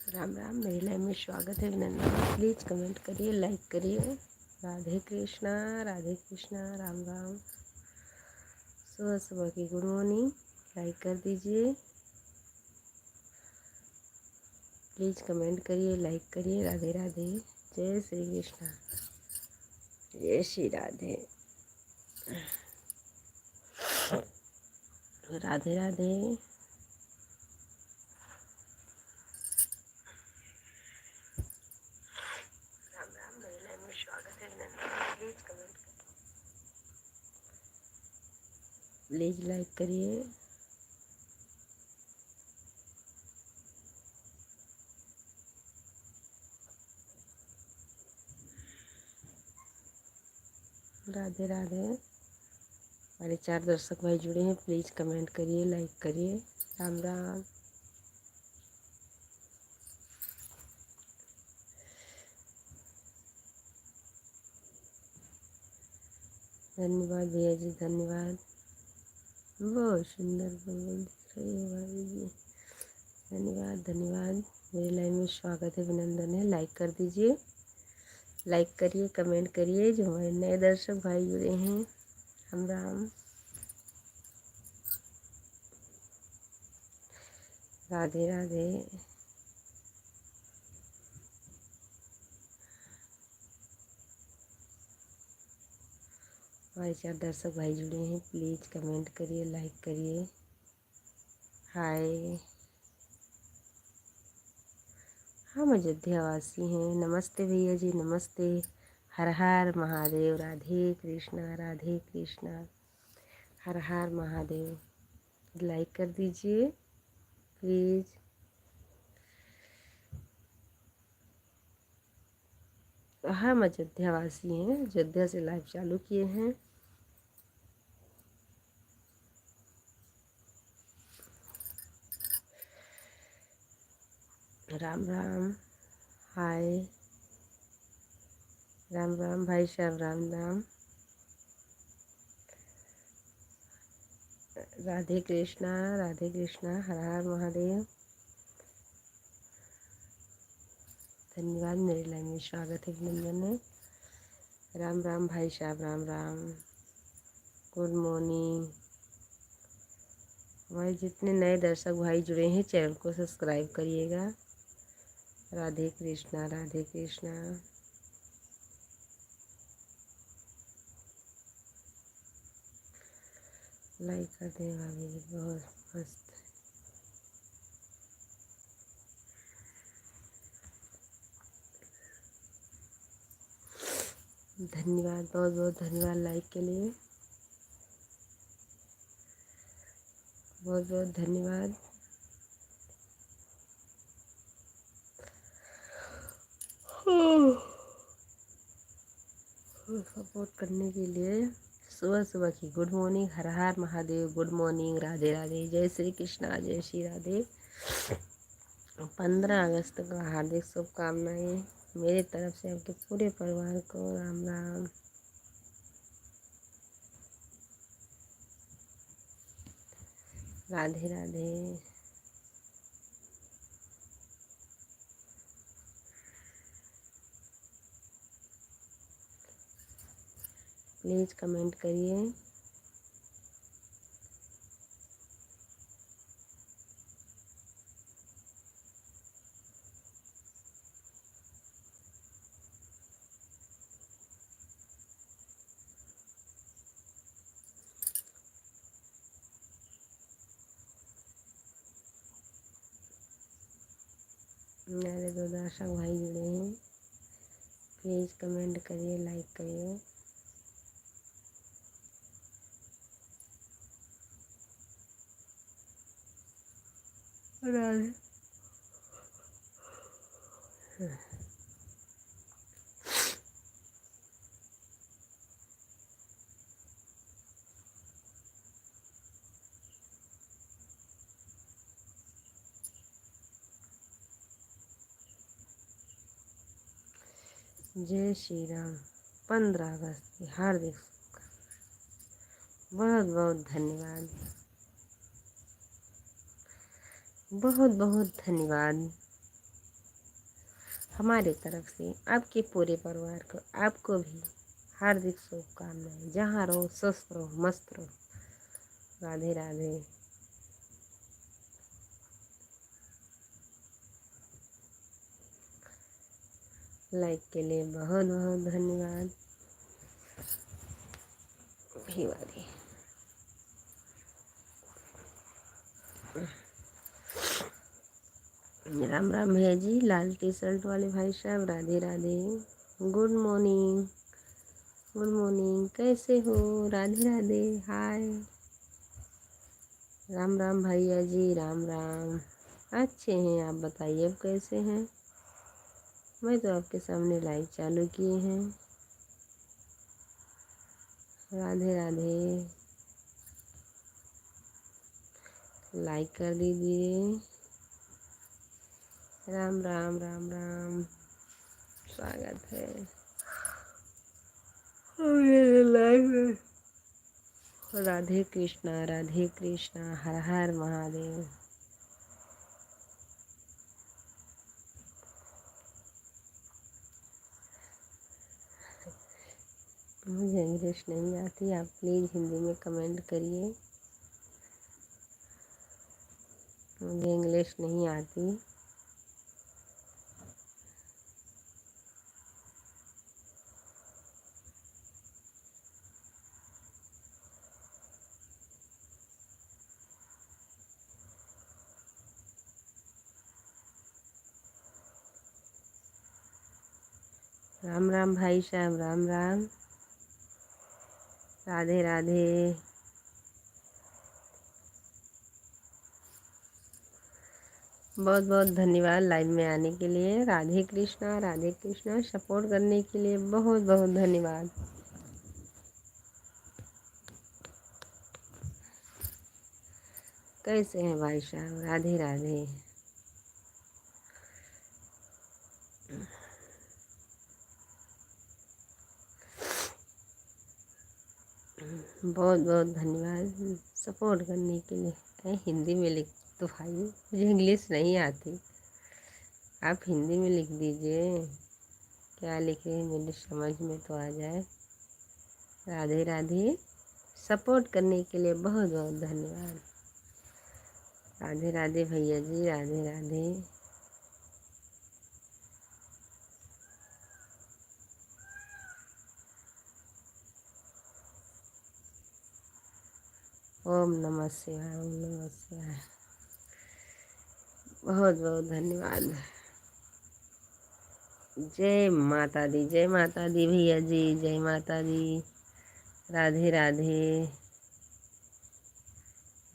राम राम। मेरी लाइव में स्वागत है अभिनंदन। प्लीज़ कमेंट करिए, लाइक करिए। राधे कृष्णा, राधे कृष्णा, राम राम। सुबह सुबह की गुड मॉर्निंग। लाइक कर दीजिए, प्लीज़ कमेंट करिए, लाइक करिए। राधे राधे। जय श्री कृष्णा, जय श्री राधे। राधे राधे। राम राम। मेरी लाइव में स्वागत है अभिनंदन। प्लीज़ कमेंट, प्लीज़ लाइक करिए। राधे राधे। हमारे 4 दर्शक भाई जुड़े हैं, प्लीज़ कमेंट करिए, लाइक करिए। राम राम। धन्यवाद भैया जी, धन्यवाद। बहुत सुंदर बंगल दिख रही है भाभी जी। धन्यवाद धन्यवाद। मेरे लाइव में स्वागत है, अभिनंदन है। लाइक कर दीजिए, लाइक करिए, कमेंट करिए। जो हमारे नए दर्शक भाई जुड़े हैं, राम राम। राधे राधे। हमारे 4 दर्शक भाई जुड़े हैं, प्लीज़ कमेंट करिए, लाइक करिए। हाय। हम अयोध्यावासी हैं। नमस्ते भैया जी, नमस्ते। हर हर महादेव। राधे कृष्णा, राधे कृष्णा। हर हर महादेव। लाइक कर दीजिए प्लीज़। हम अयोध्यावासी हैं, अयोध्या से लाइव चालू किए हैं। राम राम। हाय। राम राम भाई साहब, राम राम। राधे कृष्णा, राधे कृष्णा। हर हर महादेव। धन्यवाद। मेरे लाइन में स्वागत है, अभिनंदन है। राम राम भाई साहब, राम राम। Good morning. हमारे जितने नए दर्शक भाई जुड़े हैं, चैनल को सब्सक्राइब करिएगा। राधे कृष्णा, राधे कृष्णा। लाइक कर दें भाभी जी, बहुत मस्त। धन्यवाद, बहुत बहुत धन्यवाद लाइक के लिए। बहुत बहुत धन्यवाद। सपोर्ट करने के लिए। सुबह सुबह की गुड मॉर्निंग। हर हर महादेव। Good morning. राधे राधे। जय श्री कृष्णा, जय श्री राधे। 15 अगस्त का हार्दिक शुभकामनाएं मेरी तरफ से आपके पूरे परिवार को। राम राम। राधे राधे। प्लीज़ कमेंट करिए। मेरे 2 दर्शक भाई जुड़े हैं, प्लीज़ कमेंट करिए, लाइक करिए। राधे। जय श्री राम। 15 अगस्त की हार्दिक बहुत बहुत धन्यवाद। बहुत बहुत धन्यवाद। हमारे तरफ से आपके पूरे परिवार को, आपको भी हार्दिक शुभकामनाएं। जहाँ रहो स्वस्थ रहो, मस्त रहो। राधे राधे। लाइक के लिए बहुत बहुत धन्यवाद। भिवारी राम राम भैया जी। लाल टी शर्ट वाले भाई साहब, Radhe Radhe. Good morning, good morning, कैसे हो? राधे राधे, हाय। राम राम भैया जी, राम राम। अच्छे हैं, आप बताइए अब कैसे हैं? मैं तो आपके सामने लाइव चालू किए हैं। राधे राधे। लाइक कर दीजिए। राम राम, राम राम, स्वागत है मेरे लाइव में। राधे कृष्णा, राधे कृष्णा, हर हर महादेव। मुझे इंग्लिश नहीं आती, आप प्लीज़ हिंदी में कमेंट करिए। मुझे इंग्लिश नहीं आती। राम राम भाई साहब, राम राम, राधे राधे। बहुत बहुत धन्यवाद लाइव में आने के लिए। राधे कृष्णा, राधे कृष्णा। सपोर्ट करने के लिए बहुत बहुत धन्यवाद। कैसे हैं भाई साहब? राधे राधे। बहुत बहुत धन्यवाद सपोर्ट करने के लिए। हिंदी में लिख तो भाई, मुझे इंग्लिश नहीं आती। आप हिंदी में लिख दीजिए, क्या लिखे मेरी समझ में तो आ जाए। राधे राधे। सपोर्ट करने के लिए बहुत बहुत धन्यवाद। राधे राधे भैया जी, राधे राधे। ओम नमः शिवाय, ओम नमः शिवाय। बहुत बहुत धन्यवाद। जय माता दी, जय माता दी भैया जी, जय माता दी। राधे राधे।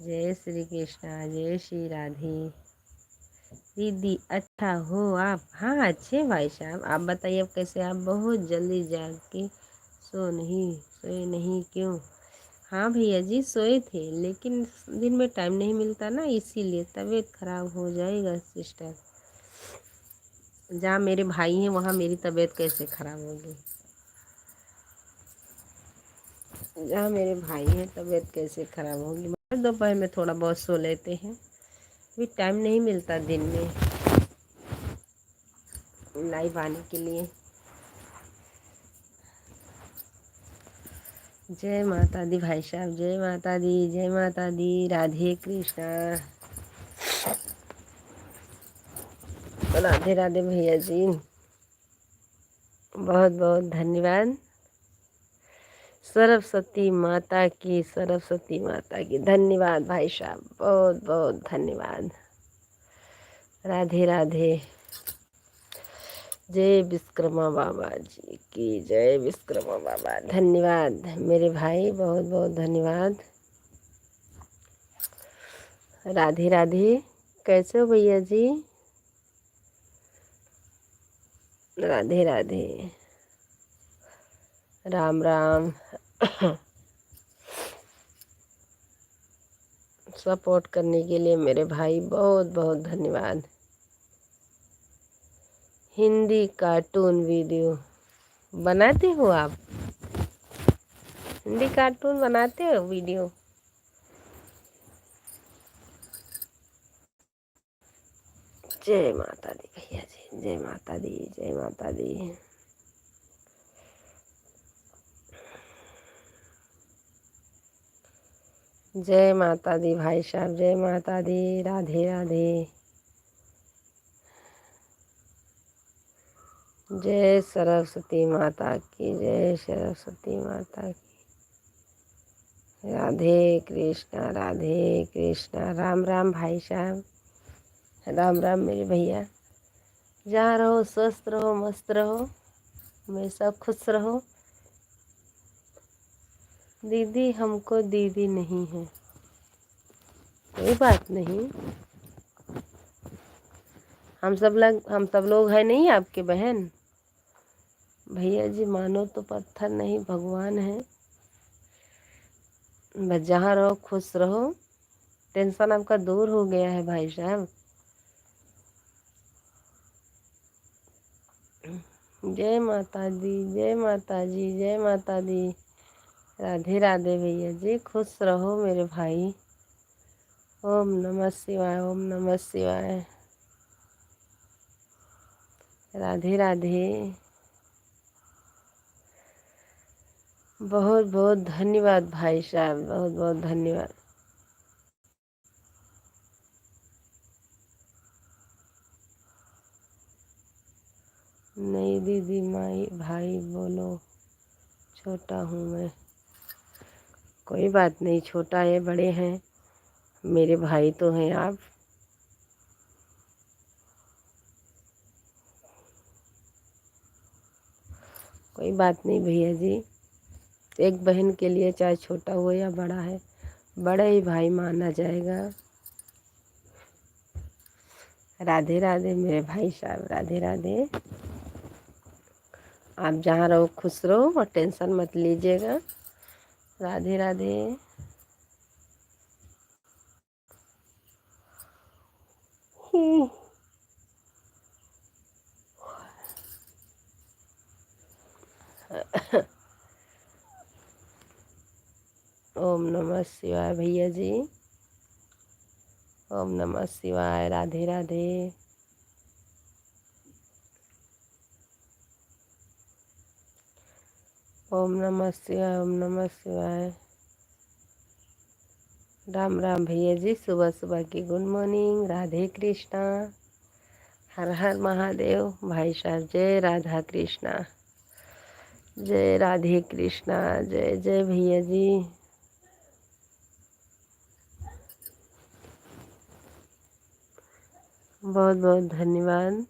जय श्री कृष्णा, जय श्री राधे। दीदी अच्छा हो आप? हाँ अच्छे भाई साहब, आप बताइए अब कैसे? आप बहुत जल्दी जाग के सोए नहीं क्यों? हाँ भैया जी सोए थे, लेकिन दिन में टाइम नहीं मिलता ना, इसीलिए तबीयत खराब हो जाएगा सिस्टर। जहाँ मेरे भाई हैं वहाँ मेरी तबीयत कैसे खराब होगी? जहाँ मेरे भाई हैं तबीयत कैसे खराब होगी? दोपहर में थोड़ा बहुत सो लेते हैं, भी टाइम नहीं मिलता दिन में लाइव आने के लिए। जय माता दी भाई साहब, जय माता दी, जय माता दी। राधे कृष्णा, राधे राधे भैया जी। बहुत बहुत धन्यवाद। सरस्वती माता की, सरस्वती माता की धन्यवाद भाई साहब, बहुत बहुत धन्यवाद। राधे राधे। जय विश्वकर्मा बाबा जी की जय। विश्वकर्मा बाबा धन्यवाद मेरे भाई, बहुत बहुत धन्यवाद। राधे राधे। कैसे हो भैया जी? राधे राधे, राम राम। सपोर्ट करने के लिए मेरे भाई बहुत बहुत धन्यवाद। हिंदी कार्टून वीडियो बनाते हो आप? हिंदी कार्टून बनाते हो वीडियो? जय माता दी भैया जी, जय माता दी, जय माता दी। जय माता दी भाई साहब, जय माता दी। राधे राधे। जय सरस्वती माता की, जय सरस्वती माता की। राधे कृष्णा, राधे कृष्णा। राम राम भाई साहब, राम राम मेरे भैया। जहाँ रहो स्वस्थ रहो, मस्त रहो, हमेशा खुश रहो। दीदी हमको दीदी नहीं है, कोई बात नहीं। हम सब लोग हैं नहीं आपके बहन। भैया जी मानो तो पत्थर नहीं, भगवान है। बस जहाँ रहो खुश रहो। टेंशन आपका दूर हो गया है भाई साहब। जय माता दी, जय माता जी, जय माता दी। राधे राधे भैया जी, खुश रहो मेरे भाई। ओम नमः शिवाय, ओम नमः शिवाय। राधे राधे। बहुत बहुत धन्यवाद भाई साहब, बहुत बहुत धन्यवाद। नहीं दीदी, माई भाई बोलो, छोटा हूँ मैं। कोई बात नहीं, छोटा है बड़े हैं, मेरे भाई तो हैं आप। कोई बात नहीं भैया जी, एक बहन के लिए चाहे छोटा हो या बड़ा है, बड़ा ही भाई माना जाएगा। राधे राधे मेरे भाई साहब, राधे राधे। आप जहाँ रहो खुश रहो और टेंशन मत लीजिएगा। राधे राधे। ओम नमः शिवाय भैया जी, ओम नमः शिवाय। राधे राधे। ओम नमः शिवाय, ओम नमः शिवाय। राम राम भैया जी, सुबह सुबह की गुड मॉर्निंग। राधे कृष्णा, हर हर महादेव भाई साहब। जय राधा कृष्णा, जय राधे कृष्णा, जय जय भैया जी। बहुत बहुत धन्यवाद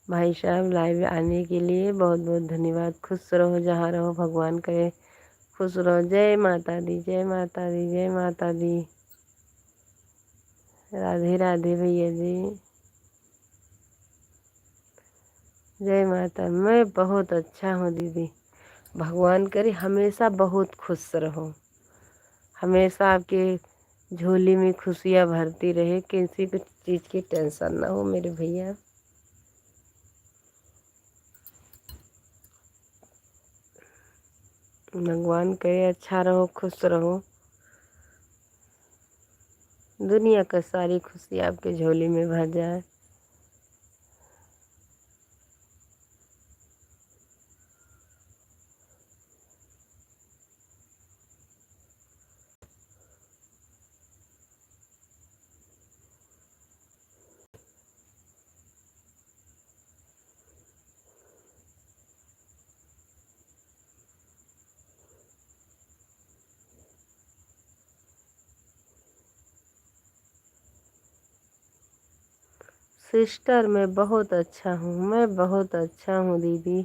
भाई साहब, लाइव आने के लिए बहुत बहुत धन्यवाद। खुश रहो जहाँ रहो, भगवान करे खुश रहो। जय माता दी, जय माता दी, जय माता दी। राधे राधे भैया जी, जय माता। मैं बहुत अच्छा हूँ दीदी, भगवान करे हमेशा बहुत खुश रहो, हमेशा आपके झोली में खुशियाँ भरती रहे, किसी भी चीज़ की टेंशन ना हो मेरे भैया। भगवान करे अच्छा रहो, खुश रहो, दुनिया का सारी खुशी आपके झोली में भर जाए। सिस्टर मैं बहुत अच्छा हूँ, मैं बहुत अच्छा हूँ दीदी।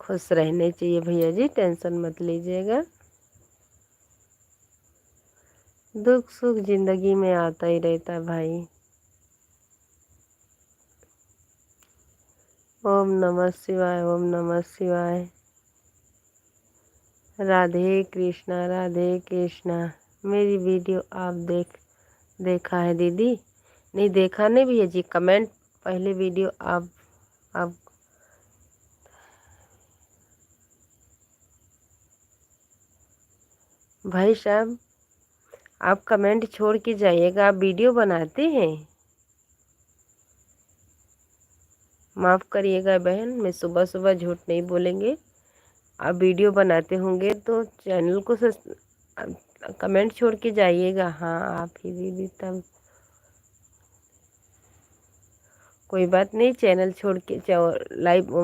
खुश रहने चाहिए भैया जी, टेंशन मत लीजिएगा। दुख सुख जिंदगी में आता ही रहता है भाई। ओम नमः शिवाय, ओम नमः शिवाय। राधे कृष्णा, राधे कृष्णा। मेरी वीडियो आप देखा है दीदी? नहीं देखा नहीं भैया जी, कमेंट पहले वीडियो आप भाई साहब, आप कमेंट छोड़ के जाइएगा, आप वीडियो बनाते हैं? माफ़ करिएगा बहन, मैं सुबह सुबह झूठ नहीं बोलेंगे। आप वीडियो बनाते होंगे तो चैनल को कमेंट छोड़ के जाइएगा। हाँ आप ही दीदी, तब कोई बात नहीं, चैनल छोड़ के लाइव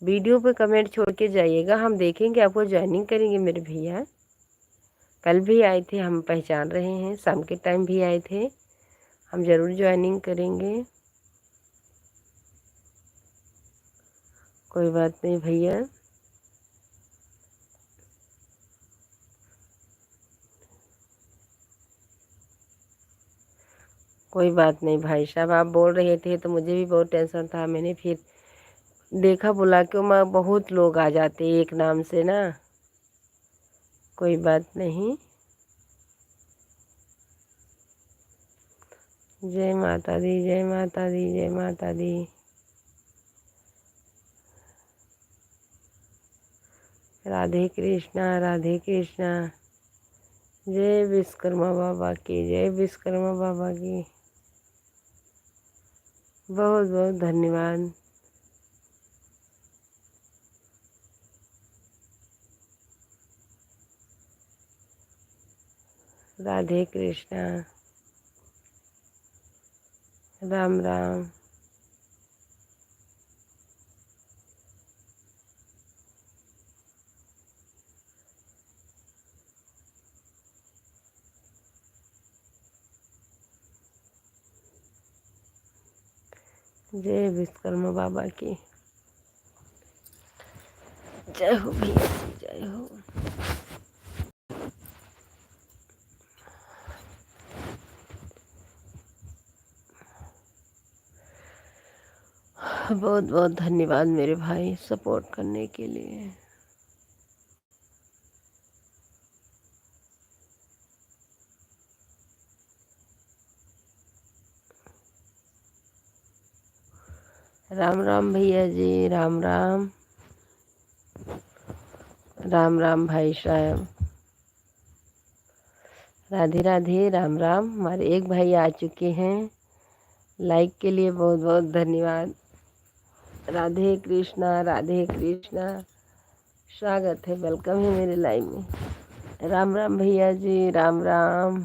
वीडियो पे कमेंट छोड़ के जाइएगा, हम देखेंगे, आपको ज्वाइनिंग करेंगे मेरे भैया। कल भी आए थे, हम पहचान रहे हैं, शाम के टाइम भी आए थे, हम ज़रूर ज्वाइनिंग करेंगे। कोई बात नहीं भैया। कोई बात नहीं भाई साहब, आप बोल रहे थे तो मुझे भी बहुत टेंशन था। मैंने फिर देखा, बुला के मैं बहुत लोग आ जाते एक नाम से ना। कोई बात नहीं। जय माता दी, जय माता दी, जय माता दी। राधे कृष्णा, राधे कृष्णा। जय विश्वकर्मा बाबा की, जय विश्वकर्मा बाबा की। बहुत बहुत धन्यवाद। राधे कृष्णा। राम राम। जय विश्वकर्मा बाबा की। जय हो भैया, जय हो। बहुत बहुत धन्यवाद मेरे भाई सपोर्ट करने के लिए। राम राम भैया जी, राम राम। राम राम भाई साहब। राधे राधे, राम राम। हमारे एक भाई आ चुके हैं, लाइक के लिए बहुत बहुत धन्यवाद। राधे कृष्णा, राधे कृष्णा। स्वागत है, वेलकम है मेरे लाइव में। राम राम भैया जी, राम राम।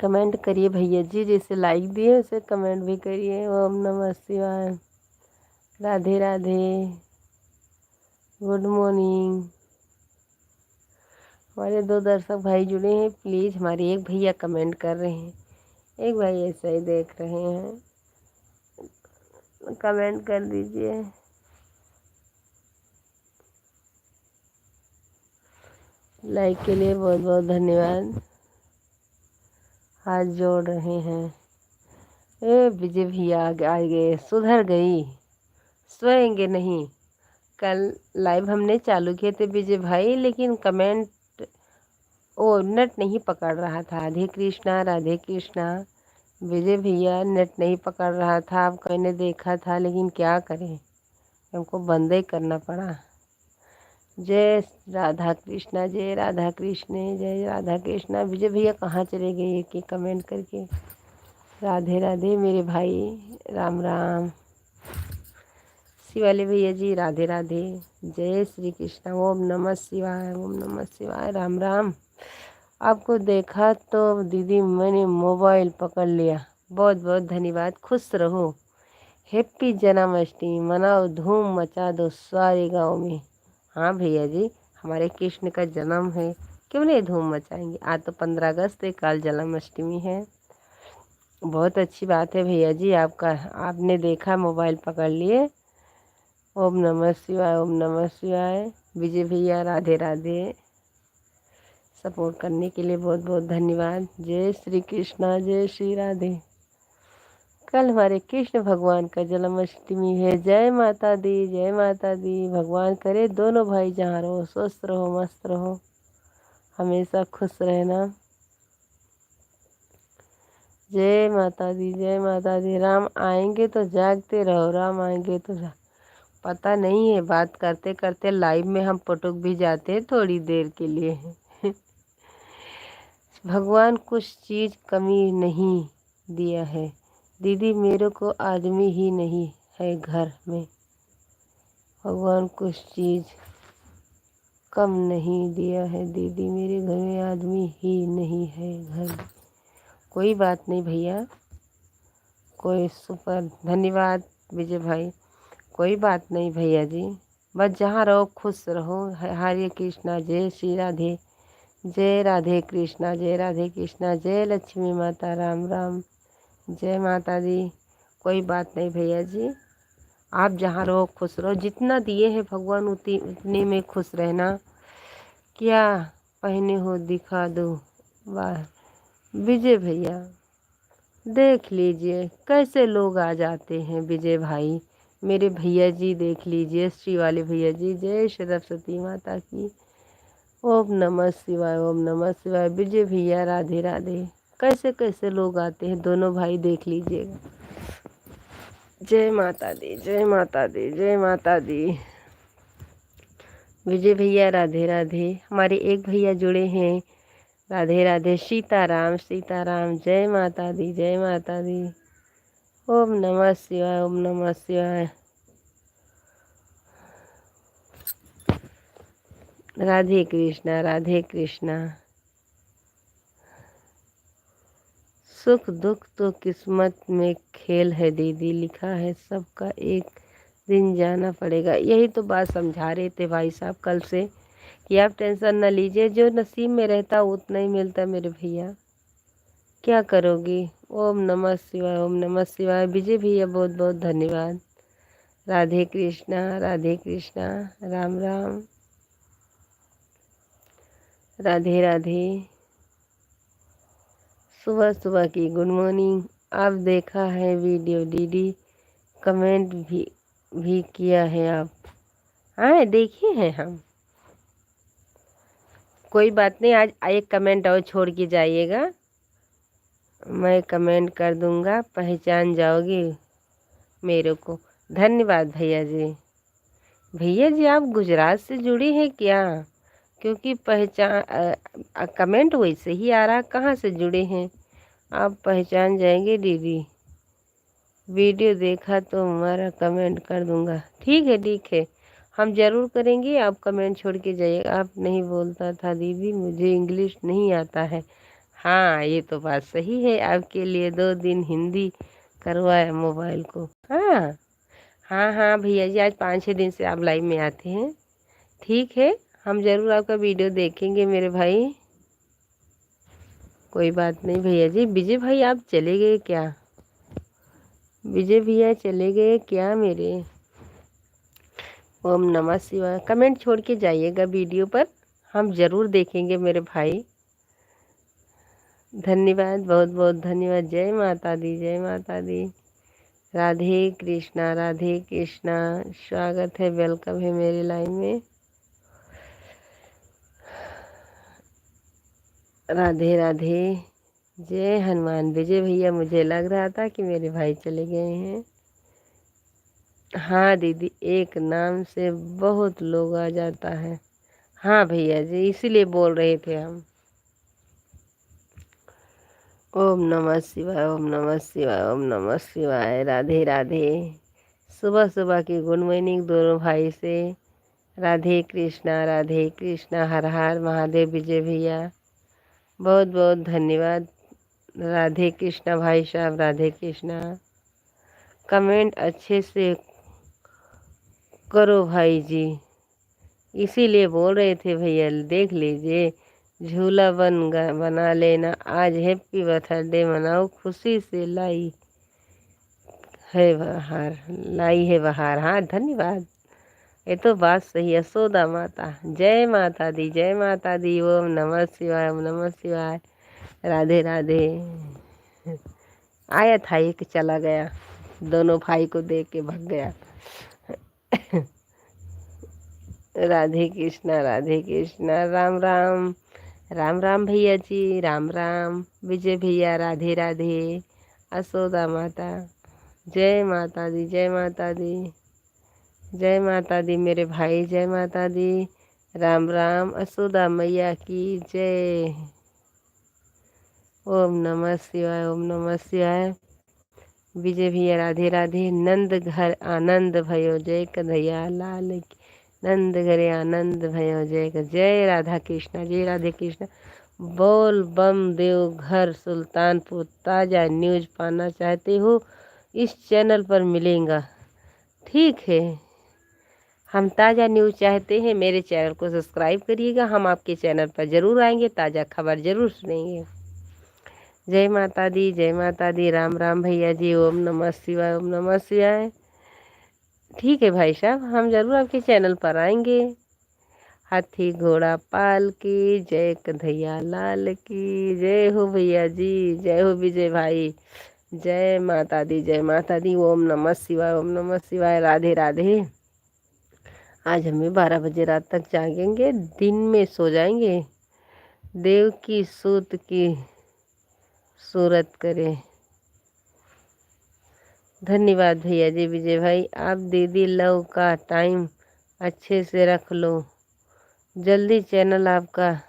कमेंट करिए भैया जी, जैसे लाइक दिए उसे कमेंट भी करिए। ओम नमः शिवाय। राधे राधे। Good morning. हमारे दो दर्शक भाई जुड़े हैं, प्लीज़। हमारे एक भैया कमेंट कर रहे हैं, एक भाई ऐसा ही देख रहे हैं, कमेंट कर दीजिए। लाइक के लिए बहुत बहुत धन्यवाद। हाथ जोड़ रहे हैं। ए विजय भैया आ गए, सुधर गई, सोएंगे नहीं। कल लाइव हमने चालू किए थे विजय भाई, लेकिन कमेंट नेट नहीं पकड़ रहा था। राधे कृष्णा, राधे कृष्णा। विजय भैया नेट नहीं पकड़ रहा था, आपको मैंने देखा था, लेकिन क्या करें, हमको बंद ही करना पड़ा। जय राधा कृष्णा, जय राधा कृष्ण, जय राधा कृष्णा। विजय भैया कहाँ चले गए कि कमेंट करके। राधे राधे मेरे भाई, राम राम। शिवाले भैया जी, राधे राधे। जय श्री कृष्ण। ओम नमः शिवाय, ओम नमः शिवाय। राम राम। आपको देखा तो दीदी मैंने मोबाइल पकड़ लिया। बहुत बहुत धन्यवाद, खुश रहो। हैप्पी जन्माष्टमी मनाओ, धूम मचा दो सारे गांव में। हाँ भैया जी, हमारे कृष्ण का जन्म है, क्यों नहीं धूम मचाएंगे। आज तो 15 अगस्त है, कल जन्माष्टमी है। बहुत अच्छी बात है भैया जी, आपका आपने देखा, मोबाइल पकड़ लिए। ओम नमः शिवाय, ओम नमः शिवाय। विजय भैया राधे राधे। सपोर्ट करने के लिए बहुत बहुत धन्यवाद। जय श्री कृष्णा, जय श्री राधे। कल हमारे कृष्ण भगवान का जन्माष्टमी है। जय माता दी, जय माता दी। भगवान करे दोनों भाई जहाँ रहो स्वस्थ रहो, मस्त रहो, हमेशा खुश रहना। जय माता दी, जय माता दी। राम आएंगे तो जागते रहो, राम आएंगे तो पता नहीं है, बात करते करते लाइव में हम पटक भी जाते हैं थोड़ी देर के लिए। भगवान कुछ चीज़ कमी नहीं दिया है, दीदी मेरे को आदमी ही नहीं है घर में, भगवान कुछ चीज़ कम नहीं दिया है। दीदी मेरे घर में आदमी ही नहीं है घर में। कोई बात नहीं भैया, कोई सुपर, धन्यवाद विजय भाई। कोई बात नहीं भैया जी, बस जहाँ रहो खुश रहो। हरे कृष्णा, जय श्री राधे, जय राधे कृष्णा, जय राधे कृष्णा, जय लक्ष्मी माता, राम राम, जय माता दी। कोई बात नहीं भैया जी, आप जहाँ रहो खुश रहो। जितना दिए हैं भगवान उतने में खुश रहना। क्या पहने हो दिखा दो। वाह विजय भैया, देख लीजिए कैसे लोग आ जाते हैं विजय भाई। मेरे भैया जी देख लीजिए, श्री वाले भैया जी, जय सरस्वती माता की। ओम नमः शिवाय, ओम नमः शिवाय। विजय भैया राधे राधे। कैसे कैसे लोग आते हैं, दोनों भाई देख लीजिएगा। जय माता दी, जय माता दी, जय माता दी। विजय भैया राधे राधे। हमारे एक भैया जुड़े हैं, राधे राधे। सीताराम सीताराम, जय माता दी, जय माता दी। ओम नमः शिवाय, ओम नमः शिवाय। राधे कृष्णा, राधे कृष्णा। सुख दुख तो किस्मत में खेल है दीदी, लिखा है सबका एक दिन जाना पड़ेगा। यही तो बात समझा रहे थे भाई साहब कल से, कि आप टेंशन न लीजिए, जो नसीब में रहता उतना ही मिलता मेरे भैया। क्या करोगी। ओम नमः शिवाय, ओम नमः शिवाय। विजय भैया बहुत बहुत धन्यवाद। राधे कृष्णा, राधे कृष्णा, राम राम, राधे राधे। सुबह सुबह की गुड मॉर्निंग। आप देखा है वीडियो दीदी, कमेंट भी किया है आप। हाँ देखे हैं हम। कोई बात नहीं, आज एक कमेंट और छोड़ के जाइएगा, मैं कमेंट कर दूंगा, पहचान जाओगी मेरे को। धन्यवाद भैया जी। भैया जी आप गुजरात से जुड़ी हैं क्या, क्योंकि पहचान कमेंट वैसे ही आ रहा, कहाँ से जुड़े हैं आप। पहचान जाएंगे दीदी, वीडियो देखा तो हमारा कमेंट कर दूंगा। ठीक है, हम ज़रूर करेंगे। आप कमेंट छोड़ के जाइएगा। आप नहीं बोलता था दीदी मुझे इंग्लिश नहीं आता है। हाँ ये तो बात सही है, आपके लिए 2 दिन हिंदी करवाया मोबाइल को। हाँ हाँ हाँ भैया जी, आज 5-6 दिन से आप लाइव में आते हैं। ठीक है, हम ज़रूर आपका वीडियो देखेंगे मेरे भाई। कोई बात नहीं भैया जी। विजय भाई आप चले गए क्या, विजय भैया चले गए क्या मेरे। ओम नमः शिवाय। कमेंट छोड़ के जाइएगा वीडियो पर, हम ज़रूर देखेंगे मेरे भाई। धन्यवाद, बहुत बहुत धन्यवाद। जय माता दी, जय माता दी। राधे कृष्णा, राधे कृष्णा। स्वागत है, वेलकम है मेरे लाइन में। राधे राधे, जय हनुमान। विजय भैया मुझे लग रहा था कि मेरे भाई चले गए हैं। हाँ दीदी, एक नाम से बहुत लोग आ जाता है। हाँ भैया जी, इसीलिए बोल रहे थे हम। ओम नमः शिवाय, ओम नमः शिवाय, ओम नमः शिवाय। राधे राधे। सुबह सुबह की गुड मॉर्निंग दोनों भाई से। राधे कृष्णा, राधे कृष्णा। हर हर महादेव विजय भैया, बहुत बहुत धन्यवाद। राधे कृष्णा भाई साहब, राधे कृष्णा। कमेंट अच्छे से करो भाई जी, इसीलिए बोल रहे थे भैया। देख लीजिए, झूला बना लेना आज, हैप्पी बर्थडे मनाओ, खुशी से लाई है बहार, लाई है बहार। हाँ धन्यवाद, ये तो बात सही है। यशोदा माता, जय माता दी, जय माता दी। ओम नमः शिवाय, ओम नमः शिवाय। राधे राधे। आया था एक चला गया, दोनों भाई को देख के भाग गया। राधे कृष्णा, राधे कृष्णा। राम राम, राम राम भैया जी, राम राम। विजय भैया राधे राधे। यशोदा माता, जय माता दी, जय माता दी, जय माता दी मेरे भाई, जय माता दी। राम राम। यशोदा मैया की जय। ओम नमः शिवाय, ओम नमः शिवाय। विजय भैया राधे राधे। नंद घर आनंद भयो जय कन्हैया लाल की। नंद घरे आनंद भयो जय राधा कृष्णा जय राधे कृष्णा। बोल बम देवघर सुल्तानपुर ताज़ा न्यूज पाना चाहते हो इस चैनल पर मिलेगा। ठीक है, हम ताज़ा न्यूज़ चाहते हैं, मेरे चैनल को सब्सक्राइब करिएगा। हम आपके चैनल पर ज़रूर आएंगे, ताज़ा खबर ज़रूर सुनेंगे। जय माता दी जय माता दी। राम राम भैया जी। ओम नमः शिवाय ओम नमः शिवाय। ठीक है भाई साहब, हम ज़रूर आपके चैनल पर आएंगे। हाथी घोड़ा पाल की जय कन्हैया लाल की। जय हो भैया जी, जय हो विजय भाई। जय माता दी जय माता दी। ओम नमः शिवाय ओम नमः शिवाय। राधे राधे। आज हमें 12 बजे रात तक जागेंगे, दिन में सो जाएंगे। देव की सूत की सूरत करें। धन्यवाद भैया जी विजय भाई। आप दीदी लव का टाइम अच्छे से रख लो, जल्दी चैनल आपका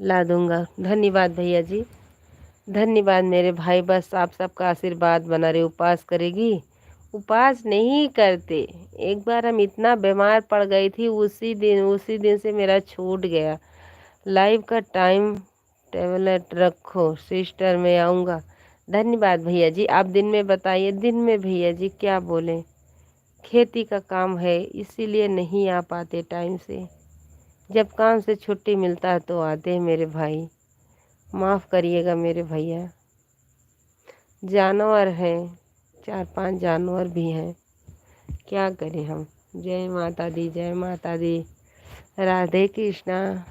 ला दूंगा। धन्यवाद भैया जी, धन्यवाद मेरे भाई। बस आप सबका आशीर्वाद बना रहे। उपवास करेगी? उपवास नहीं करते। एक बार हम इतना बीमार पड़ गई थी, उसी दिन से मेरा छूट गया। लाइव का टाइम टेबलेट रखो सिस्टर, मैं आऊँगा। धन्यवाद भैया जी। आप दिन में बताइए। दिन में भैया जी क्या बोलें, खेती का काम है इसीलिए नहीं आ पाते टाइम से। जब काम से छुट्टी मिलता है तो आते हैं मेरे भाई, माफ़ करिएगा मेरे भैया। जानवर हैं, 4-5 जानवर भी हैं, क्या करें हम। जय माता दी जय माता दी। राधे कृष्णा।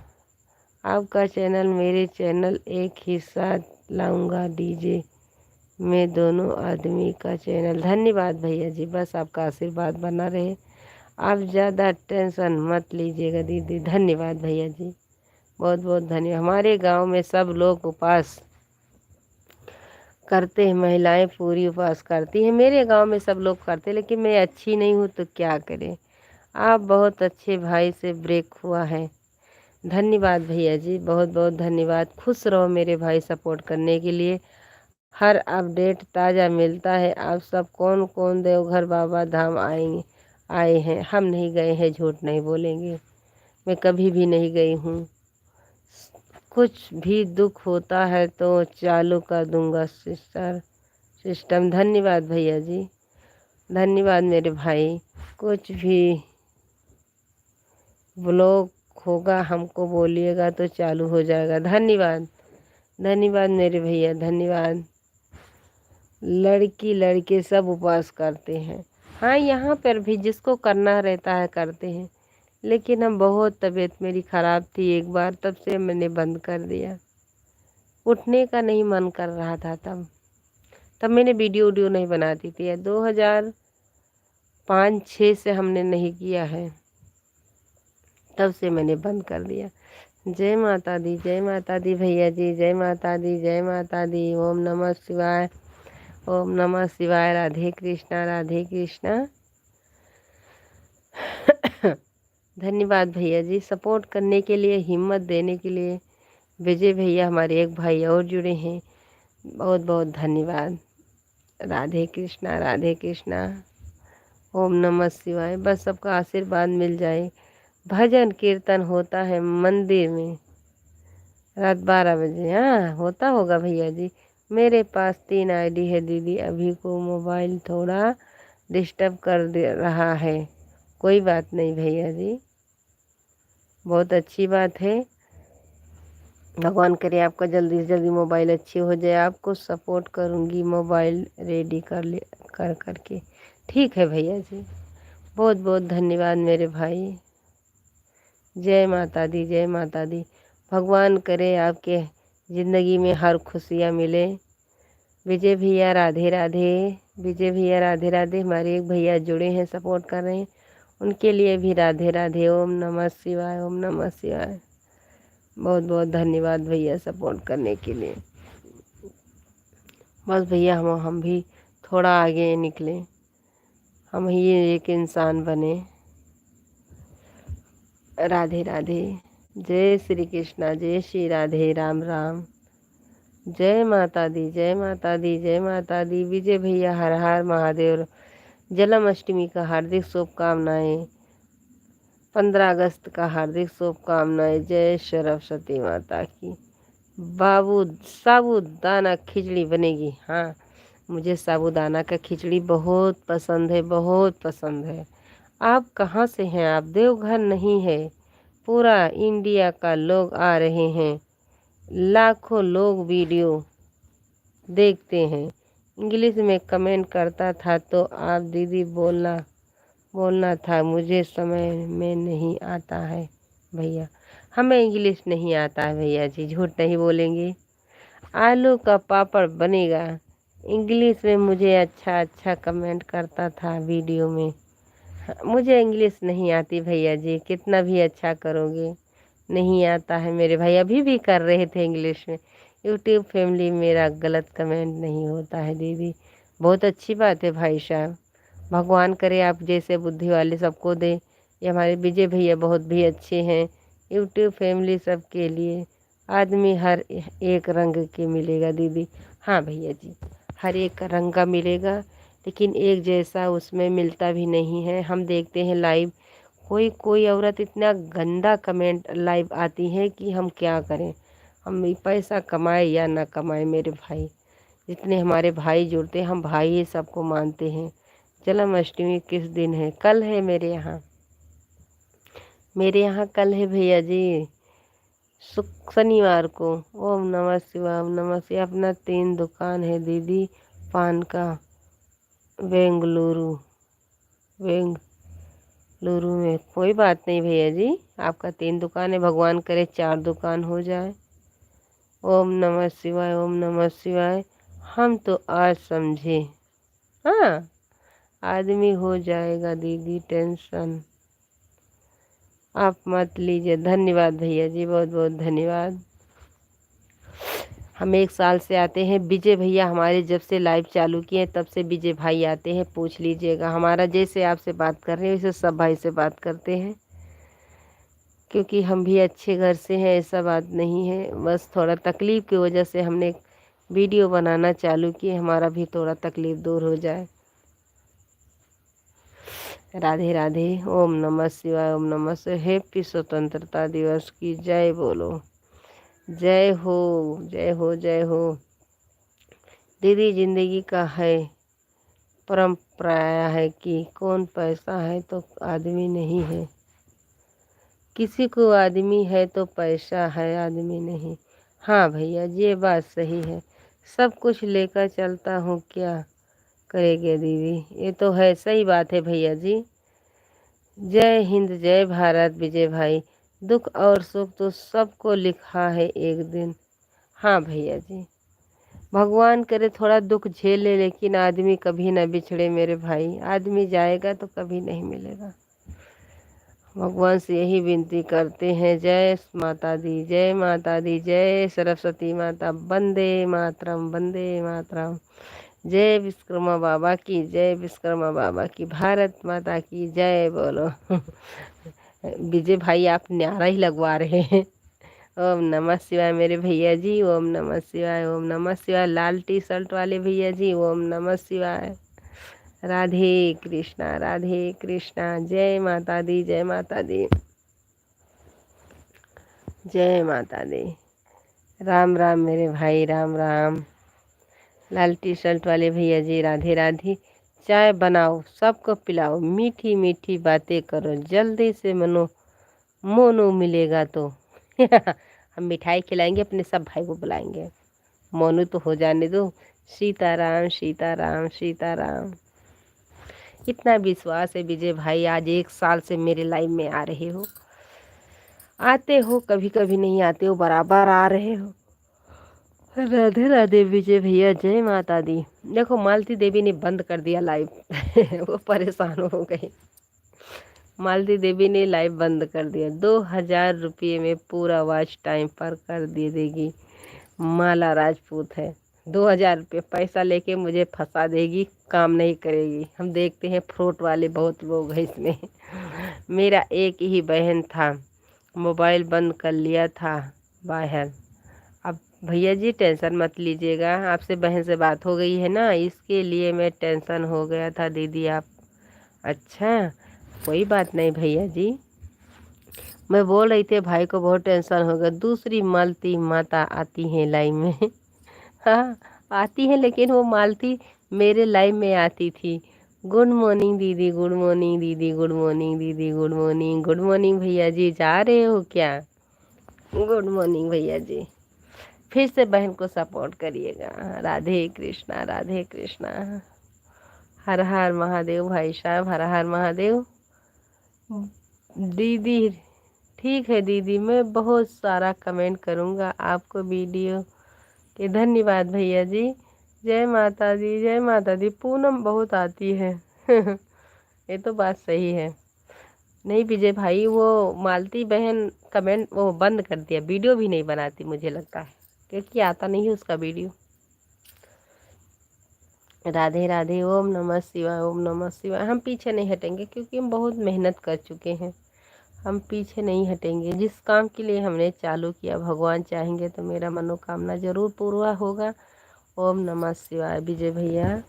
आपका चैनल मेरे चैनल एक ही साथ लाऊंगा डीजे में दोनों आदमी का चैनल। धन्यवाद भैया जी, बस आपका आशीर्वाद बना रहे। आप ज़्यादा टेंशन मत लीजिएगा दीदी। धन्यवाद भैया जी, बहुत बहुत धन्यवाद। हमारे गांव में सब लोग उपवास करते हैं, महिलाएं पूरी उपवास करती हैं। मेरे गांव में सब लोग करते हैं, लेकिन मैं अच्छी नहीं हूँ तो क्या करें। आप बहुत अच्छे भाई से ब्रेक हुआ है। धन्यवाद भैया जी, बहुत बहुत धन्यवाद। खुश रहो मेरे भाई, सपोर्ट करने के लिए। हर अपडेट ताज़ा मिलता है। आप सब कौन कौन देवघर बाबा धाम आए हैं? हम नहीं गए हैं, झूठ नहीं बोलेंगे, मैं कभी भी नहीं गई हूँ। कुछ भी दुख होता है तो चालू कर दूंगा सिस्टम। धन्यवाद भैया जी, धन्यवाद मेरे भाई। कुछ भी ब्लॉक होगा हमको बोलिएगा तो चालू हो जाएगा। धन्यवाद धन्यवाद मेरे भैया, धन्यवाद। लड़की लड़के सब उपवास करते हैं। हाँ, यहाँ पर भी जिसको करना रहता है करते हैं, लेकिन हम बहुत तबीयत मेरी ख़राब थी एक बार, तब से मैंने बंद कर दिया। उठने का नहीं मन कर रहा था तब मैंने वीडियो नहीं बनाती थी। 2005-6 से हमने नहीं किया है, तब से मैंने बंद कर दिया। जय माता दी भैया जी। जय माता दी जय माता दी। ओम नमः शिवाय ओम नमः शिवाय। राधे कृष्णा राधे कृष्णा। धन्यवाद भैया जी, सपोर्ट करने के लिए, हिम्मत देने के लिए। विजय भैया हमारे एक भाई और जुड़े हैं, बहुत बहुत धन्यवाद। राधे कृष्णा राधे कृष्णा। ओम नमः शिवाय। बस सबका आशीर्वाद मिल जाए। भजन कीर्तन होता है मंदिर में रात 12 बजे। हाँ, होता होगा भैया जी। मेरे पास 3 आईडी है दीदी, अभी को मोबाइल थोड़ा डिस्टर्ब कर दे रहा है। कोई बात नहीं भैया जी, बहुत अच्छी बात है। भगवान करे आपका जल्दी से जल्दी मोबाइल अच्छी हो जाए। आपको सपोर्ट करूँगी मोबाइल रेडी करके। ठीक है भैया जी, बहुत बहुत धन्यवाद मेरे भाई। जय माता दी जय माता दी। भगवान करे आपके ज़िंदगी में हर खुशियाँ मिले। विजय भैया राधे राधे। विजय भैया राधे राधे। हमारे एक भैया जुड़े हैं, सपोर्ट कर रहे हैं, उनके लिए भी राधे राधे। ओम नमः शिवाय ओम नमः शिवाय। बहुत बहुत धन्यवाद भैया सपोर्ट करने के लिए। बस भैया हम भी थोड़ा आगे निकले, हम ही एक इंसान बने। राधे राधे। जय श्री कृष्णा, जय श्री राधे। राम राम। जय माता दी, जय माता दी, जय माता दी। विजय भैया हर हर महादेव। जन्माष्टमी का हार्दिक शुभकामनाएं। 15 अगस्त का हार्दिक शुभकामनाएं। जय सरस्वती माता की। बाबू साबूदाना खिचड़ी बनेगी। हाँ, मुझे साबूदाना का खिचड़ी बहुत पसंद है, बहुत पसंद है। आप कहाँ से हैं? आप देवघर नहीं है, पूरा इंडिया का लोग आ रहे हैं। लाखों लोग वीडियो देखते हैं। इंग्लिश में कमेंट करता था तो आप दीदी बोलना बोलना था, मुझे समय में नहीं आता है भैया। हमें इंग्लिश नहीं आता है भैया जी, झूठ नहीं बोलेंगे। आलू का पापड़ बनेगा। इंग्लिश में मुझे अच्छा अच्छा कमेंट करता था वीडियो में। मुझे इंग्लिश नहीं आती भैया जी, कितना भी अच्छा करोगे नहीं आता है मेरे भाई। अभी भी कर रहे थे इंग्लिश में। यूट्यूब फैमिली मेरा गलत कमेंट नहीं होता है दीदी, बहुत अच्छी बात है भाई साहब। भगवान करे आप जैसे बुद्धि वाले सबको दे। ये हमारे विजय भैया बहुत भी अच्छे हैं। यूट्यूब फैमिली सबके लिए आदमी हर एक रंग के मिलेगा दीदी। हाँ भैया जी, हर एक रंग का मिलेगा, लेकिन एक जैसा उसमें मिलता भी नहीं है। हम देखते हैं लाइव, कोई कोई औरत इतना गंदा कमेंट लाइव आती है कि हम क्या करें। हम पैसा कमाए या ना कमाए मेरे भाई, जितने हमारे भाई जुड़ते हैं हम भाई ही सबको मानते हैं। जन्माष्टमी किस दिन है? कल है मेरे यहाँ। मेरे यहाँ कल है भैया जी, शनिवार को। ओम नमः शिवाय, ओम नमः शिवाय। अपना 3 दुकान है दीदी पान का, बेंगलुरु बेंगलुरु में। कोई बात नहीं भैया जी, आपका 3 दुकान है, भगवान करे 4 दुकान हो जाए। ओम नमः शिवाय, ओम नमः शिवाय। हम तो आज समझे। हाँ, आदमी हो जाएगा दीदी, टेंशन आप मत लीजिए। धन्यवाद भैया जी, बहुत बहुत धन्यवाद। हम 1 साल से आते हैं। विजय भैया हमारे जब से लाइव चालू किए तब से विजय भाई आते हैं, पूछ लीजिएगा। हमारा जैसे आपसे बात कर रहे हैं वैसे सब भाई से बात करते हैं, क्योंकि हम भी अच्छे घर से हैं, ऐसा बात नहीं है। बस थोड़ा तकलीफ़ की वजह से हमने वीडियो बनाना चालू किए, हमारा भी थोड़ा तकलीफ़ दूर हो जाए। राधे राधे। ओम नमः शिवाय, ओम नमः शिवाय। हैप्पी स्वतंत्रता दिवस की जय बोलो। जय हो, जय हो, जय हो। दीदी जिंदगी का है परंपरा है कि कौन पैसा है तो आदमी नहीं है, किसी को आदमी है तो पैसा है, आदमी नहीं। हाँ भैया ये बात सही है, सब कुछ लेकर चलता हूँ, क्या करेंगे दीदी। ये तो है, सही बात है भैया जी। जय हिंद, जय भारत विजय भाई। दुख और सुख तो सबको लिखा है एक दिन। हाँ भैया जी, भगवान करे थोड़ा दुख झेले, लेकिन आदमी कभी ना बिछड़े मेरे भाई। आदमी जाएगा तो कभी नहीं मिलेगा। भगवान से यही विनती करते हैं। जय माता दी, जय माता दी, जय सरस्वती माता। वंदे मातरम, वंदे मातरम। जय विश्वकर्मा बाबा की जय, विश्वकर्मा बाबा की। भारत माता की जय बोलो। विजय भाई आप न्यारा ही लगवा रहे हैं। ओम नमः शिवाय मेरे भैया जी, ओम नमः शिवाय, ओम नमः शिवाय। लाल टी शर्ट वाले भैया जी, ओम नमः शिवाय। राधे कृष्णा, राधे कृष्णा। जय माता दी, जय माता दी, जय माता दी। राम राम मेरे भाई, राम राम। लाल टी शर्ट वाले भैया जी, राधे राधे। चाय बनाओ, सबको पिलाओ, मीठी मीठी बातें करो, जल्दी से मोनू मिलेगा तो। हम मिठाई खिलाएंगे, अपने सब भाई को बुलाएंगे। मोनू तो हो जाने दो। सीताराम, सीताराम, सीताराम। इतना विश्वास है विजय भाई, आज 1 साल से मेरे लाइव में आ रहे हो। आते हो, कभी कभी नहीं आते हो, बराबर आ रहे हो। राधे राधे विजय भैया, जय माता दी। देखो मालती देवी ने बंद कर दिया लाइव। वो परेशान हो गई। मालती देवी ने लाइव बंद कर दिया। 2000 रुपये में पूरा वॉच टाइम पर कर दे देगी। माला राजपूत है। 2000 रुपये पैसा लेके मुझे फंसा देगी, काम नहीं करेगी। हम देखते हैं फ्रूट वाले बहुत लोग हैं इसमें। मेरा एक ही बहन था, मोबाइल बंद कर लिया था बाहर। अब भैया जी टेंशन मत लीजिएगा, आपसे बहन से बात हो गई है ना, इसके लिए मैं टेंशन हो गया था दीदी आप। अच्छा, कोई बात नहीं भैया जी। मैं बोल रही थी भाई को बहुत टेंशन हो गया, दूसरी मालती माता आती हैं लाइव में। हाँ, आती है, लेकिन वो मालती मेरे लाइव में आती थी। गुड मॉर्निंग दीदी, गुड मॉर्निंग दीदी, गुड मॉर्निंग दीदी, गुड मॉर्निंग, गुड मॉर्निंग भैया जी, जा रहे हो क्या? गुड मॉर्निंग भैया जी। फिर से बहन को सपोर्ट करिएगा। राधे कृष्णा, राधे कृष्णा। हर हर महादेव भाई साहब, हर हर महादेव। दीदी ठीक है दीदी, मैं बहुत सारा कमेंट करूँगा आपको वीडियो के। धन्यवाद भैया जी। जय माता दी, जय माता दी। पूनम बहुत आती है। ये तो बात सही है। नहीं विजय भाई, वो मालती बहन कमेंट वो बंद कर दिया, वीडियो भी नहीं बनाती मुझे लगता है, क्योंकि आता नहीं है उसका वीडियो। राधे राधे, ओम नमः शिवाय, ओम नमः शिवाय। हम पीछे नहीं हटेंगे क्योंकि हम बहुत मेहनत कर चुके हैं। हम पीछे नहीं हटेंगे। जिस काम के लिए हमने चालू किया, भगवान चाहेंगे तो मेरा मनोकामना जरूर पूरा होगा। ओम नमः शिवाय विजय भैया।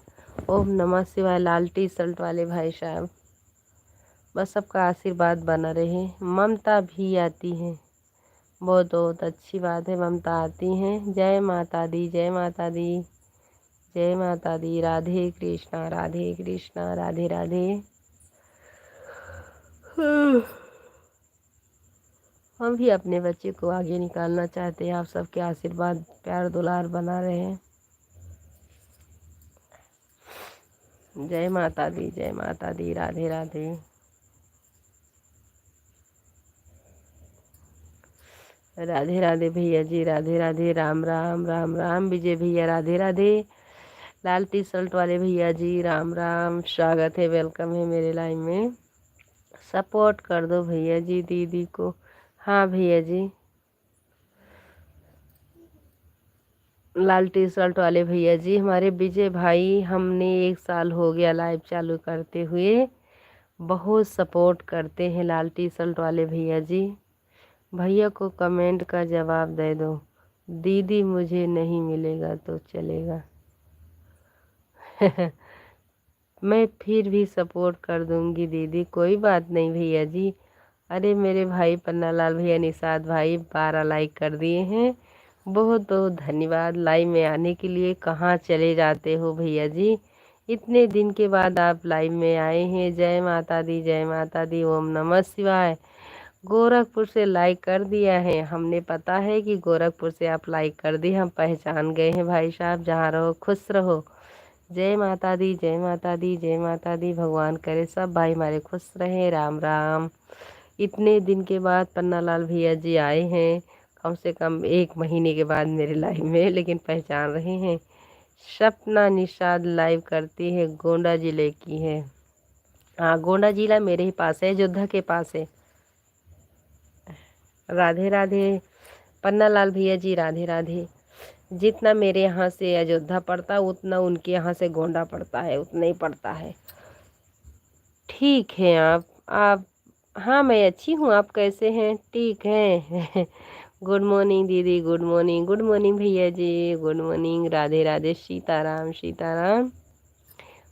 ओम नमः शिवाय लाल टी शर्ट वाले भाई साहब। बस सबका आशीर्वाद बना रहे। ममता भी आती है, बहुत बहुत अच्छी बात है, ममता आती हैं। जय माता दी, जय माता दी, जय माता दी। राधे कृष्णा, राधे कृष्णा, राधे राधे। हम भी अपने बच्चे को आगे निकालना चाहते हैं। आप सबके आशीर्वाद प्यार दुलार बना रहे हैं। जय माता दी, जय माता दी, राधे राधे। राधे राधे भैया जी, राधे राधे। राम राम, राम राम विजय भैया, राधे राधे। लाल टी शर्ट वाले भैया जी, राम राम, स्वागत है, वेलकम है मेरे लाइव में। सपोर्ट कर दो भैया जी दीदी को। हाँ भैया जी। लाल टी शर्ट वाले भैया जी, हमारे विजय भाई, हमने 1 साल हो गया लाइव चालू करते हुए। बहुत सपोर्ट करते हैं लाल टी शर्ट वाले भैया जी। भैया को कमेंट का जवाब दे दो, दीदी मुझे नहीं मिलेगा तो चलेगा। मैं फिर भी सपोर्ट कर दूंगी दीदी, कोई बात नहीं भैया जी। अरे मेरे भाई पन्ना लाल भैया, निषाद भाई 12 लाइक कर दिए हैं। बहुत बहुत धन्यवाद लाइव में आने के लिए। कहाँ चले जाते हो भैया जी, इतने दिन के बाद आप लाइव में आए हैं। जय माता दी, जय माता दी, ओम नमः शिवाय। गोरखपुर से लाइक कर दिया है, हमने पता है कि गोरखपुर से आप लाइक कर दिए, हम पहचान गए हैं भाई साहब। जहाँ रहो खुश रहो। जय माता दी, जय माता दी, जय माता दी। भगवान करे सब भाई हमारे खुश रहें। राम राम। इतने दिन के बाद पन्ना लाल भैया जी आए हैं, कम से कम 1 महीने के बाद मेरे लाइव में, लेकिन पहचान रहे हैं। सपना निषाद लाइव करती है, गोंडा जिले की है। हाँ, गोंडा जिला मेरे ही पास है, अयोध्या के पास है। राधे राधे पन्ना लाल भैया जी, राधे राधे। जितना मेरे यहाँ से अयोध्या पड़ता उतना उनके यहाँ से गोंडा पड़ता है, उतना ही पड़ता है। ठीक है आप। हाँ मैं अच्छी हूँ, आप कैसे हैं? ठीक है। गुड मॉर्निंग दीदी, गुड मॉर्निंग, गुड मॉर्निंग भैया जी, गुड मॉर्निंग। राधे राधे, सीताराम सीताराम।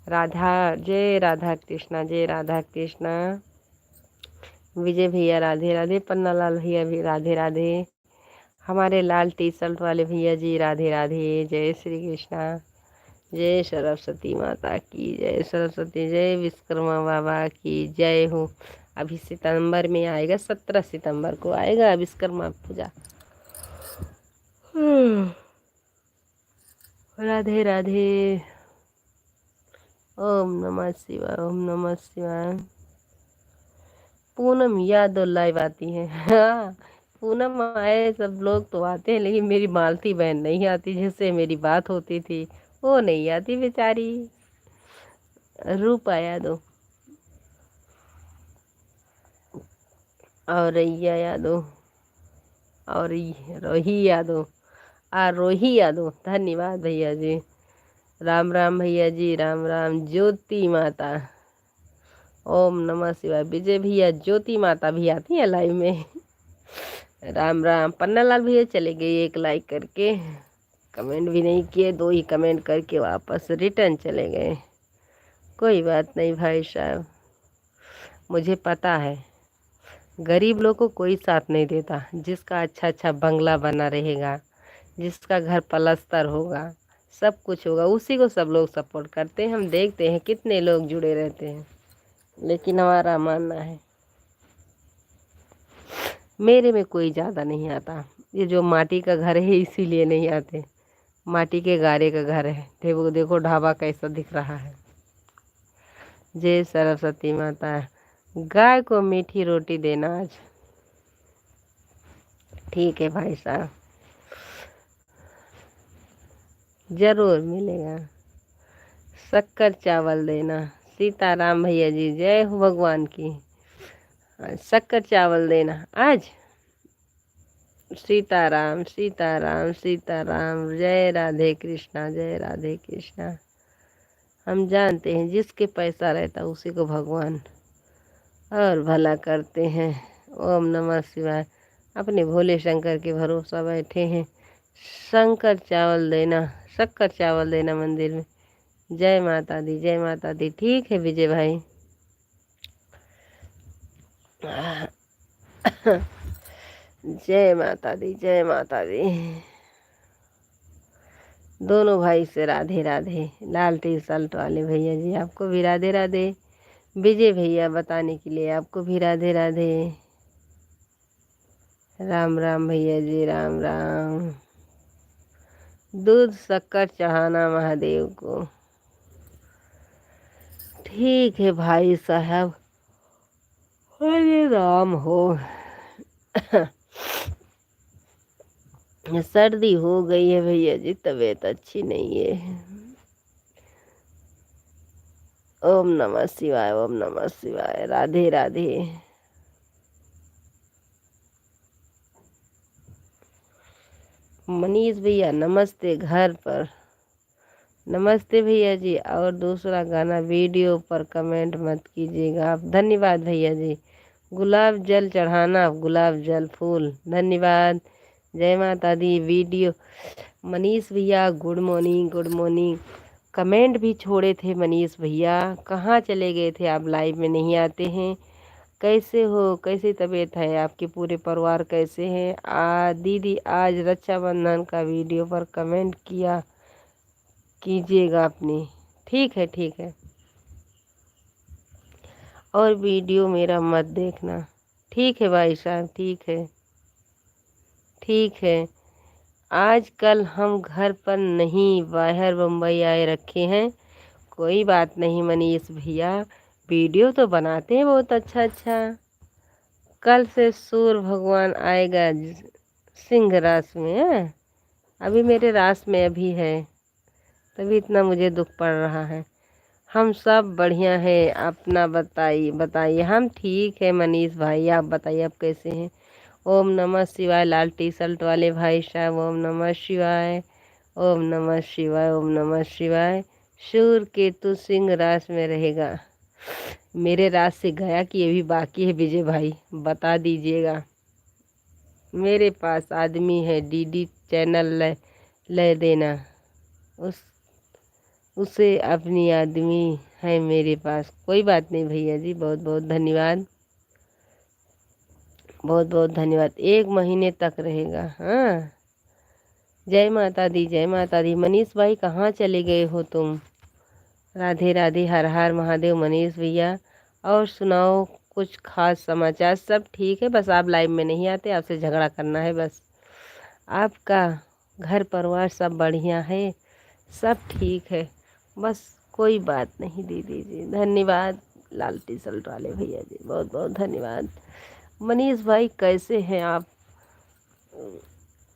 राधा, जय राधा कृष्णा, जय राधा कृष्णा। विजय भैया राधे राधे, पन्ना लाल भैया भी राधे राधे। हमारे लाल टी शर्ट वाले भैया जी राधे राधे। जय श्री कृष्णा। जय सरस्वती माता की जय, सरस्वती जय, विश्वकर्मा बाबा की जय हो। अभी सितंबर में आएगा, 17 सितंबर को आएगा विश्वकर्मा पूजा। राधे राधे। ओम नमः शिवाय, ओम नमः शिवाय। पूनम यादव लाइव आती है। हाँ, पूनम आए सब लोग तो आते हैं, लेकिन मेरी मालती बहन नहीं आती, जिससे मेरी बात होती थी वो नहीं आती बेचारी। रूपा यादव और रैया यादव और रोही यादव, रोही यादव। धन्यवाद भैया जी। राम राम भैया जी, राम राम। ज्योति माता, ओम नमः शिवाय। विजय भैया ज्योति माता भी आती है लाइव में। राम राम। पन्ना लाल भैया चले गए एक लाइक करके, कमेंट भी नहीं किए, 2 ही कमेंट करके वापस रिटर्न चले गए। कोई बात नहीं भाई साहब, मुझे पता है गरीब लोग को कोई साथ नहीं देता। जिसका अच्छा अच्छा बंगला बना रहेगा, जिसका घर पलस्तर होगा, सब कुछ होगा, उसी को सब लोग सपोर्ट करते हैं। हम देखते हैं कितने लोग जुड़े रहते हैं, लेकिन हमारा मानना है मेरे में कोई ज़्यादा नहीं आता। ये जो माटी का घर है इसीलिए नहीं आते, माटी के गारे का घर है। देखो देखो ढाबा कैसा दिख रहा है। जय सरस्वती माता। गाय को मीठी रोटी देना आज। ठीक है भाई साहब, जरूर मिलेगा। शक्कर चावल देना। सीताराम भैया जी, जय हो भगवान की। शक्कर चावल देना आज। सीताराम सीताराम सीताराम। जय राधे कृष्णा, जय राधे कृष्णा। हम जानते हैं जिसके पैसा रहता उसी को भगवान और भला करते हैं। ओम नमः शिवाय। अपने भोले शंकर के भरोसा बैठे हैं। शंकर चावल देना, शक्कर चावल देना मंदिर में। जय माता दी, जय माता दी। ठीक है विजय भाई। जय माता दी, जय माता दी। दोनों भाई से राधे राधे। लाल टी शर्ट वाले भैया जी आपको भी राधे राधे। विजय भैया बताने के लिए आपको भी राधे राधे। राम राम भैया जी, राम राम। दूध शक्कर चढ़ाना महादेव को। ठीक है भाई साहब, हरे राम हो। सर्दी हो गई है भैया जी, तबीयत अच्छी नहीं है। ओम नमः शिवाय, ओम नमः शिवाय। राधे राधे। मनीष भैया नमस्ते घर पर। नमस्ते भैया जी। और दूसरा गाना वीडियो पर कमेंट मत कीजिएगा आप। धन्यवाद भैया जी। गुलाब जल चढ़ाना, गुलाब जल फूल। धन्यवाद। जय माता दी। वीडियो मनीष भैया good morning, good morning. Comment भी छोड़े थे मनीष भैया, कहाँ चले गए थे आप? लाइव में नहीं आते हैं। कैसे हो, कैसी तबीयत है आपके? पूरे परिवार कैसे हैं? दीदी आज रक्षाबंधन का वीडियो पर कमेंट किया कीजिएगा अपनी। ठीक है ठीक है। और वीडियो मेरा मत देखना। ठीक है भाई साहब, ठीक है ठीक है। आजकल हम घर पर नहीं, बाहर बम्बई आए रखे हैं। कोई बात नहीं मनीष भैया, वीडियो तो बनाते हैं बहुत अच्छा अच्छा। कल से सूर्य भगवान आएगा सिंह राशि में है। अभी मेरे राशि में अभी है, तभी इतना मुझे दुख पड़ रहा है। हम सब बढ़िया है, अपना बताइए बताइए। हम ठीक है मनीष भाई, आप बताइए आप कैसे हैं? ओम नमः शिवाय। लाल टी शर्ट वाले भाई साहब, ओम नमः शिवाय, ओम नमः शिवाय, ओम नमः शिवाय। सूर्य केतु सिंह राशि में रहेगा। मेरे राशि से गया कि ये भी बाकी है विजय भाई, बता दीजिएगा। मेरे पास आदमी है, डीडी चैनल ले देना उस उसे। अपनी आदमी है मेरे पास। कोई बात नहीं भैया जी, बहुत बहुत धन्यवाद, बहुत बहुत धन्यवाद। 1 महीने तक रहेगा। हाँ, जय माता दी, जय माता दी। मनीष भाई कहाँ चले गए हो तुम? राधे राधे, हर हर महादेव मनीष भैया। और सुनाओ कुछ खास समाचार? सब ठीक है, बस आप लाइव में नहीं आते, आपसे झगड़ा करना है बस। आपका घर परिवार सब बढ़िया है? सब ठीक है, बस कोई बात नहीं दीदी जी। धन्यवाद लाल टी शर्ट वाले भैया जी, बहुत बहुत धन्यवाद। मनीष भाई कैसे हैं आप?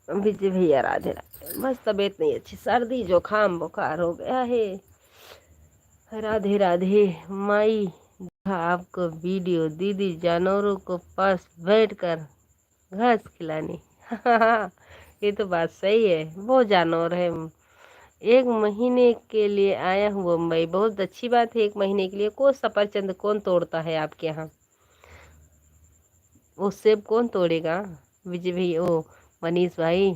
विजय भैया राधे राधे। बस तबीयत नहीं अच्छी, सर्दी जुकाम बुखार हो गया है। राधे राधे। माई आपको वीडियो, दीदी जानवरों को पास बैठकर घास खिलानी। ये तो बात सही है, वो जानवर है। 1 महीने के लिए आया हूँ मुंबई, बहुत अच्छी बात है। 1 महीने के लिए कौन सफरचंद कौन तोड़ता है आपके यहाँ? वो सेब कौन तोड़ेगा? विजय भैया, ओ मनीष भाई,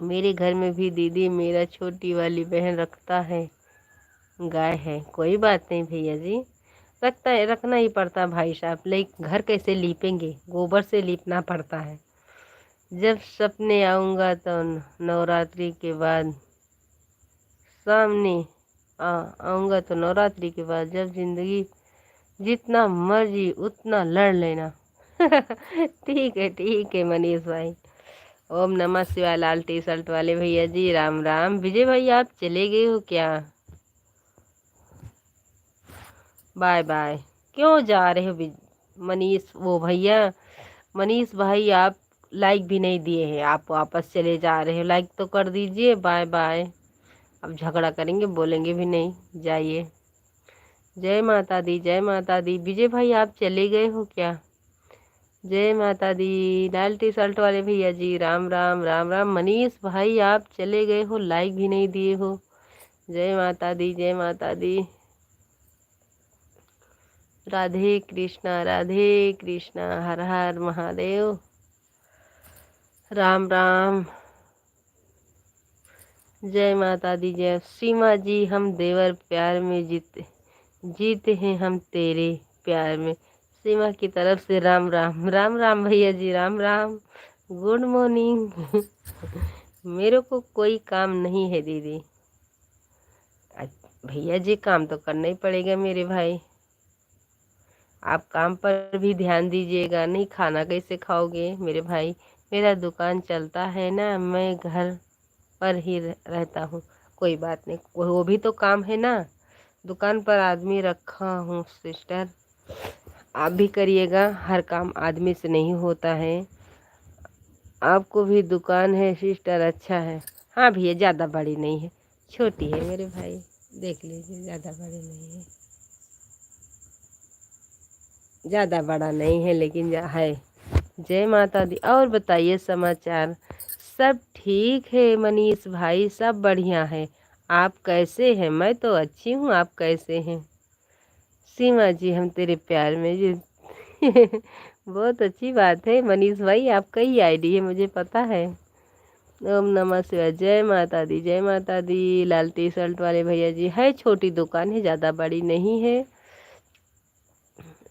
मेरे घर में भी दीदी मेरा छोटी वाली बहन रखता है गाय है। कोई बात नहीं भैया जी, रखता है, रखना ही पड़ता है भाई साहब, लेकिन घर कैसे लीपेंगे, गोबर से लीपना पड़ता है। जब सपने आऊँगा तो नवरात्रि के बाद सामने आऊँगा तो नवरात्रि के बाद, जब जिंदगी जितना मर्जी उतना लड़ लेना। ठीक है मनीष भाई। ओम नमः शिवाय। लाल टी शर्ट वाले भैया जी राम राम। विजय भाई आप चले गए हो क्या? Bye bye. क्यों जा रहे हो मनीष, वो भैया मनीष भाई, आप लाइक भी नहीं दिए हैं, आप वापस चले जा रहे हो? लाइक तो कर दीजिए। Bye bye. अब झगड़ा करेंगे, बोलेंगे भी नहीं, जाइए। जय माता दी, जय माता दी। विजय भाई आप चले गए हो क्या? जय माता दी। लाल टी शर्ट वाले भैया जी राम राम राम राम। मनीष भाई आप चले गए हो, लाइक भी नहीं दिए हो। जय माता दी, जय माता दी। राधे कृष्णा, राधे कृष्णा, हर हर महादेव, राम राम। जय माता दी, जय। सीमा जी हम देवर प्यार में जीते जीते हैं हम तेरे प्यार में। सीमा की तरफ से राम राम। राम राम भैया जी राम राम। Good morning. मेरे को कोई काम नहीं है दीदी। भैया जी काम तो करना ही पड़ेगा मेरे भाई, आप काम पर भी ध्यान दीजिएगा, नहीं खाना कैसे खाओगे मेरे भाई? मेरा दुकान चलता है ना, मैं घर पर ही रहता हूँ। कोई बात नहीं, वो भी तो काम है ना, दुकान पर आदमी रखा हूँ सिस्टर, आप भी करिएगा, हर काम आदमी से नहीं होता है। आपको भी दुकान है सिस्टर, अच्छा है। हाँ भैया ज़्यादा बड़ी नहीं है, छोटी है मेरे भाई, देख लीजिए, ज़्यादा बड़ी नहीं है, ज़्यादा बड़ा नहीं है लेकिन है। जय माता दी। और बताइए समाचार? सब ठीक है मनीष भाई, सब बढ़िया है। आप कैसे हैं? मैं तो अच्छी हूँ, आप कैसे हैं? सीमा जी हम तेरे प्यार में जी। बहुत अच्छी बात है मनीष भाई, आपका ही आईडी है मुझे पता है। ओम नमः शिवाय। जय माता दी, जय माता दी। लाल टी शर्ट वाले भैया जी, है छोटी दुकान है, ज़्यादा बड़ी नहीं है।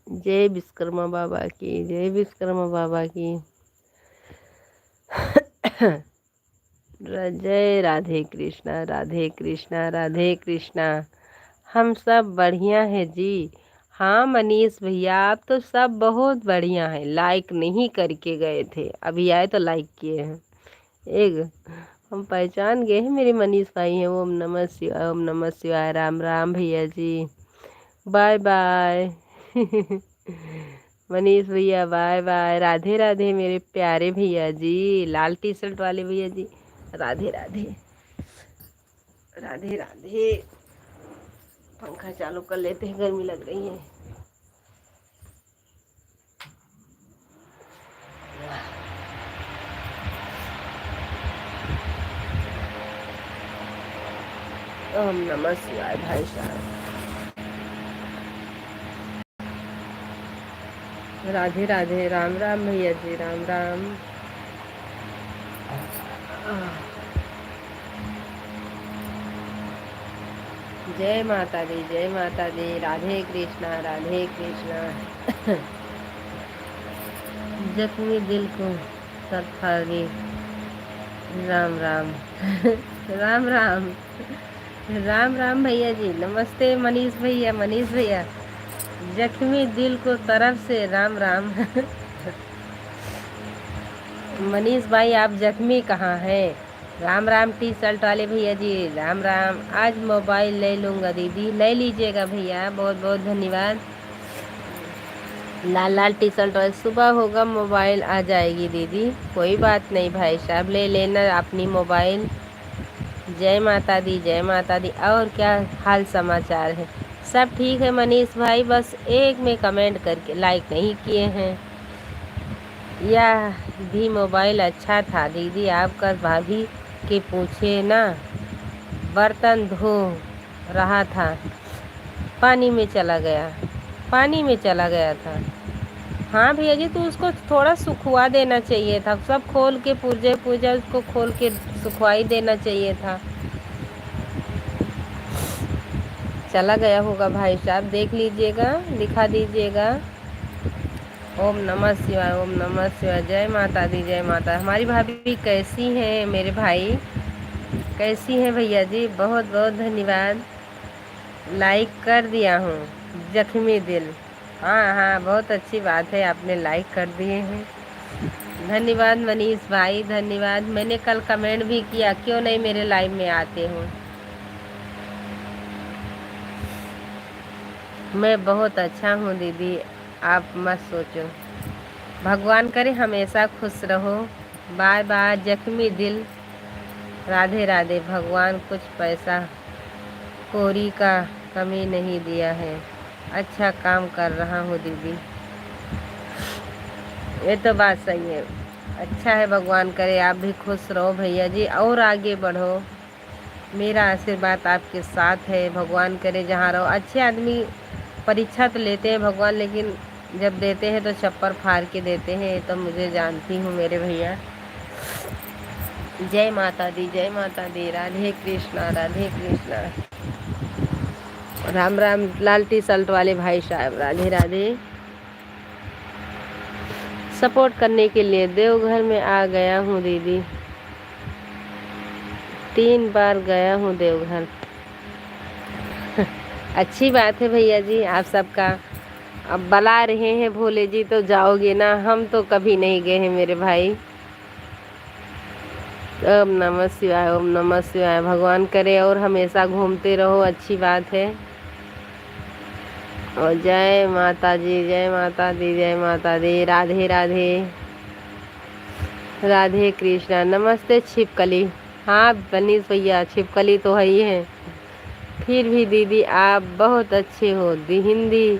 जय विश्वकर्मा बाबा की, जय विश्वकर्मा बाबा की। जय राधे कृष्णा, राधे कृष्णा, राधे कृष्णा। हम सब बढ़िया है जी। हाँ मनीष भैया आप तो सब बहुत बढ़िया हैं, लाइक नहीं करके गए थे, अभी आए तो लाइक किए हैं। एक हम पहचान गए हैं, मेरे मनीष भाई हैं। ओम नमः शिवाय, ओम नमः शिवाय। राम राम भैया जी, बाय बाय। मनीष भैया बाय बाय। राधे राधे मेरे प्यारे भैया जी, लाल टी शर्ट वाले भैया जी, राधे राधे, राधे राधे। पंखा चालू कर लेते हैं, गर्मी लग रही है। ओम नमः शिवाय भाई साहब। राधे राधे, राम राम भैया जी, राम राम। जय माता दी, जय माता दी। राधे कृष्णा, राधे कृष्णा। जख्मी दिल को सत्फागी, राम राम। राम राम, राम राम भैया जी, नमस्ते मनीष भैया, मनीष भैया। जख्मी दिल को तरफ से राम राम। मनीष भाई आप जख्मी कहाँ हैं? राम राम टी शर्ट वाले भैया जी, राम राम। आज मोबाइल ले लूँगा दीदी, ले लीजिएगा भैया, बहुत बहुत धन्यवाद। लाल लाल टी शर्ट वाले, सुबह होगा मोबाइल आ जाएगी दीदी, कोई बात नहीं भाई साहब, ले लेना अपनी मोबाइल। जय माता दी, जय माता दी। और क्या हाल समाचार है? सब ठीक है मनीष भाई, बस एक में कमेंट करके लाइक नहीं किए हैं। यह भी मोबाइल अच्छा था दीदी आपका, भाभी के पूछे ना, बर्तन धो रहा था, पानी में चला गया, पानी में चला गया था। हाँ भैया जी, तो उसको थोड़ा सुखवा देना चाहिए था, सब खोल के पूजा पूजा उसको खोल के सुखवा ही देना चाहिए था। चला गया होगा भाई साहब, देख लीजिएगा, दिखा दीजिएगा। ओम नमः शिवाय, ओम नमः शिवाय। जय माता दी, जय माता। हमारी भाभी कैसी हैं मेरे भाई, कैसी हैं भैया जी? बहुत बहुत धन्यवाद, लाइक कर दिया हूँ। जख्मी दिल, हाँ हाँ, बहुत अच्छी बात है, आपने लाइक कर दिए हैं। धन्यवाद मनीष भाई, धन्यवाद। मैंने कल कमेंट भी किया, क्यों नहीं मेरे लाइव में आते हो। मैं बहुत अच्छा हूँ दीदी, आप मत सोचो। भगवान करे हमेशा खुश रहो। बाय बाय जख्मी दिल, राधे राधे। भगवान कुछ पैसा कौड़ी का कमी नहीं दिया है, अच्छा काम कर रहा हूँ दीदी। ये तो बात सही है, अच्छा है। भगवान करे आप भी खुश रहो भैया जी, और आगे बढ़ो। मेरा आशीर्वाद आपके साथ है। भगवान करे जहाँ रहो। अच्छे आदमी परीक्षा तो लेते हैं भगवान, लेकिन जब देते हैं तो छप्पर फाड़ के देते हैं, तो मुझे जानती हूँ मेरे भैया। जय माता दी, जय माता दी। राधे कृष्णा, राधे कृष्णा। राम राम लाल टी शर्ट वाले भाई साहब, राधे राधे। सपोर्ट करने के लिए देवघर में आ गया हूँ दीदी, 3 बार गया हूँ देवघर। अच्छी बात है भैया जी, आप सबका अब बुला रहे हैं भोले जी तो जाओगे ना, हम तो कभी नहीं गए हैं मेरे भाई। ओम नमः शिवाय, ओम नमः शिवाय। भगवान करे और हमेशा घूमते रहो, अच्छी बात है। और जय माता जी, जय माता दी, जय माता दी। राधे राधे, राधे कृष्णा। नमस्ते छिपकली। हाँ बनीश भैया, छिपकली तो है ही है। फिर भी दीदी आप बहुत अच्छे हो, हिंदी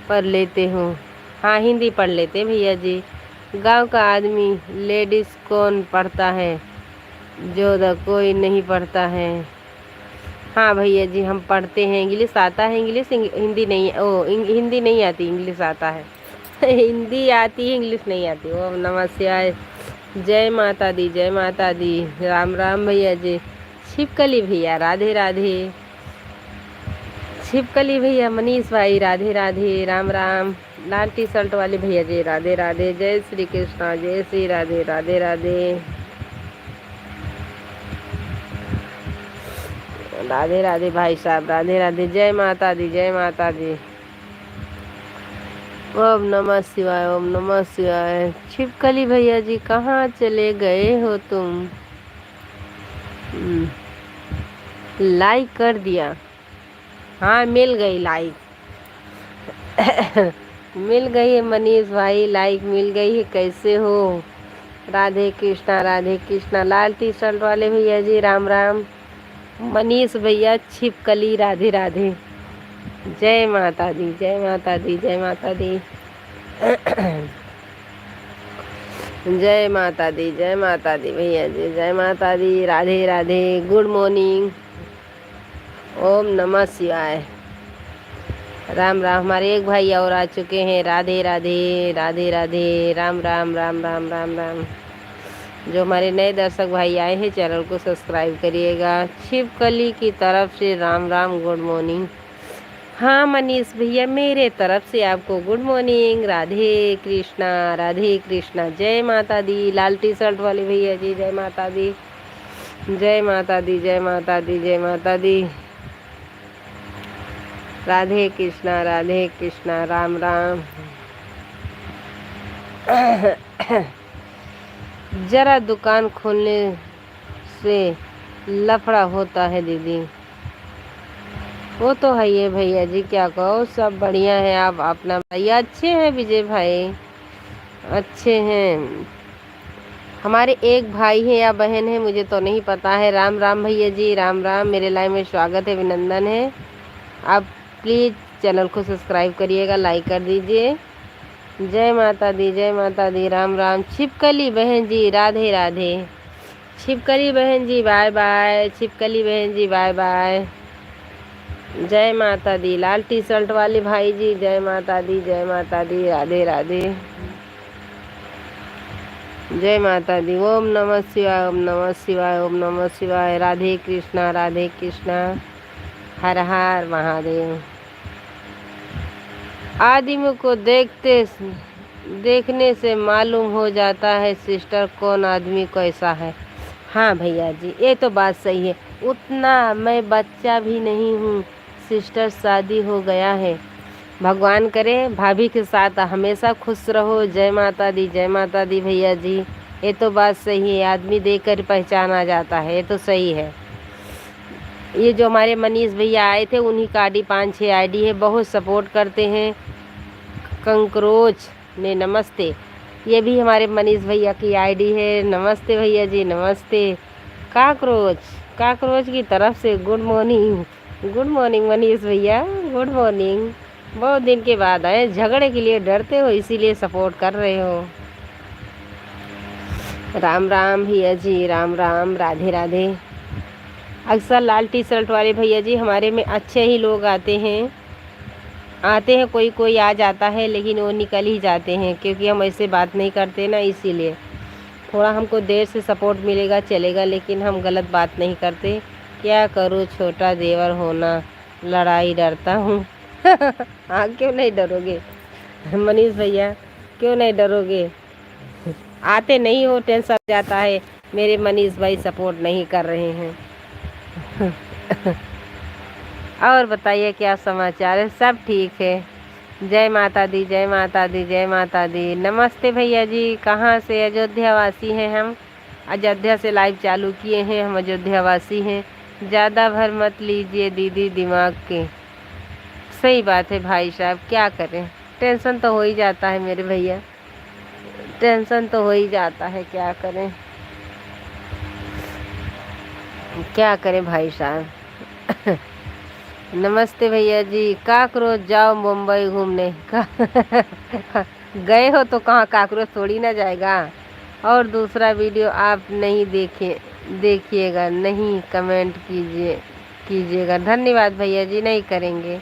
पढ़ लेते हो। हाँ हिंदी पढ़ लेते भैया जी। गांव का आदमी लेडीज कौन पढ़ता है, जो कोई नहीं पढ़ता है। हाँ भैया जी, हम पढ़ते हैं। इंग्लिश आता है, इंग्लिश हिंदी नहीं। हिंदी नहीं आती, इंग्लिश आता है। हिंदी आती है, इंग्लिश नहीं आती। ओम नमः शिवाय। जय माता दी, जय माता दी। राम राम भैया जी। छिपकली भैया, राधे राधे। छिपकली भैया, मनीष भाई, राधे राधे। राम राम लाल टी शर्ट वाले भैया जी, राधे राधे। जय श्री कृष्णा, जय श्री राधे, राधे राधे। राधे राधे भाई साहब, राधे राधे। जय माता दी, जय माता दी। ओम नमः शिवाय, ओम नमः शिवाय। छिपकली भैया जी कहाँ चले गए हो तुम? लाइक कर दिया, हाँ मिल गई लाइक। मिल गई है मनीष भाई, लाइक मिल गई है। कैसे हो? राधे कृष्णा, राधे कृष्णा। लाल टी शर्ट वाले भैया जी, राम राम। मनीष भैया, छिपकली, राधे राधे। जय माता दी, जय माता दी, जय माता दी। जय माता दी, जय माता दी भैया जी, जय माता दी। Radhe Radhe, good morning. ओम नमः शिवाय। राम राम। हमारे एक भाई और आ चुके हैं, राधे राधे, राधे राधे। राम राम, राम राम, राम राम। जो हमारे नए दर्शक भाई आए हैं, चैनल को सब्सक्राइब करिएगा। छिपकली की तरफ से राम राम, गुड मॉर्निंग। हाँ मनीष भैया, मेरे तरफ से आपको गुड मॉर्निंग। राधे कृष्णा, राधे कृष्णा। जय माता दी। लाल टी शर्ट वाले भैया जी, जय माता दी, जय माता दी, जय माता दी, जय माता दी। राधे कृष्णा, राधे कृष्णा। राम राम। जरा दुकान खोलने से लफड़ा होता है दीदी। वो तो है ये भैया जी, क्या कहो, सब बढ़िया है। आप अपना भैया अच्छे हैं विजय भाई, अच्छे हैं। हमारे एक भाई है या बहन है मुझे तो नहीं पता है। राम राम भैया जी, राम राम। मेरे लाइव में स्वागत है, अभिनंदन है। आप प्लीज़ चैनल को सब्सक्राइब करिएगा, लाइक कर दीजिए। जय माता दी, जय माता दी। राम राम। छिपकली बहन जी, राधे राधे। छिपकली बहन जी बाय बाय, छिपकली बहन जी बाय बाय। जय माता दी। लाल टी शर्ट वाले भाई जी, जय माता दी, जय माता दी। राधे राधे। जय माता दी। ओम नमः शिवाय, ओम नमः शिवाय, ओम नमः शिवाय। राधे कृष्णा, राधे कृष्णा। हर हर महादेव। आदमी को देखने से मालूम हो जाता है सिस्टर कौन आदमी कैसा है। हाँ भैया जी, ये तो बात सही है। उतना मैं बच्चा भी नहीं हूँ सिस्टर, शादी हो गया है। भगवान करे भाभी के साथ हमेशा खुश रहो। जय माता दी, जय माता दी भैया जी। ये तो बात सही है, आदमी देख कर पहचाना जाता है, ये तो सही है। ये जो हमारे मनीष भैया आए थे उन्हीं का आईडी 5-6 आईडी है, बहुत सपोर्ट करते हैं। कंकरोच ने नमस्ते, ये भी हमारे मनीष भैया की आईडी है। नमस्ते भैया जी, नमस्ते। काकरोच, काकरोच की तरफ से good morning. Good morning Manish भैया, गुड मॉर्निंग। बहुत दिन के बाद आए, झगड़े के लिए डरते हो इसीलिए सपोर्ट कर रहे हो। राम राम भैया जी, राम राम, राधे राधे। अक्सर लाल टी शर्ट वाले भैया जी हमारे में अच्छे ही लोग आते हैं, कोई कोई आ जाता है लेकिन वो निकल ही जाते हैं, क्योंकि हम ऐसे बात नहीं करते ना, इसीलिए थोड़ा हमको देर से सपोर्ट मिलेगा चलेगा, लेकिन हम गलत बात नहीं करते। क्या करूँ, छोटा देवर होना, लड़ाई डरता हूँ। हाँ, क्यों नहीं डरोगे मनीष भैया, क्यों नहीं डरोगे? आते नहीं हो, टेंशन जाता है मेरे मनीष भाई सपोर्ट नहीं कर रहे हैं। और बताइए क्या समाचार है? सब ठीक है। जय माता दी, जय माता दी, जय माता दी। नमस्ते भैया जी, कहाँ से? अयोध्या वासी हैं हम, अयोध्या से लाइव चालू किए हैं, हम अयोध्या वासी हैं। ज़्यादा भर मत लीजिए दीदी दिमाग के। सही बात है भाई साहब, क्या करें, टेंशन तो हो ही जाता है मेरे भैया, टेंशन तो हो ही जाता है, क्या करें, क्या करें भाई साहब। नमस्ते भैया जी। काकरोच जाओ मुंबई घूमने का। गए हो तो कहाँ, काकरोच थोड़ी ना जाएगा। और दूसरा वीडियो आप नहीं देखिएगा, नहीं कमेंट कीजिएगा। धन्यवाद भैया जी, नहीं करेंगे।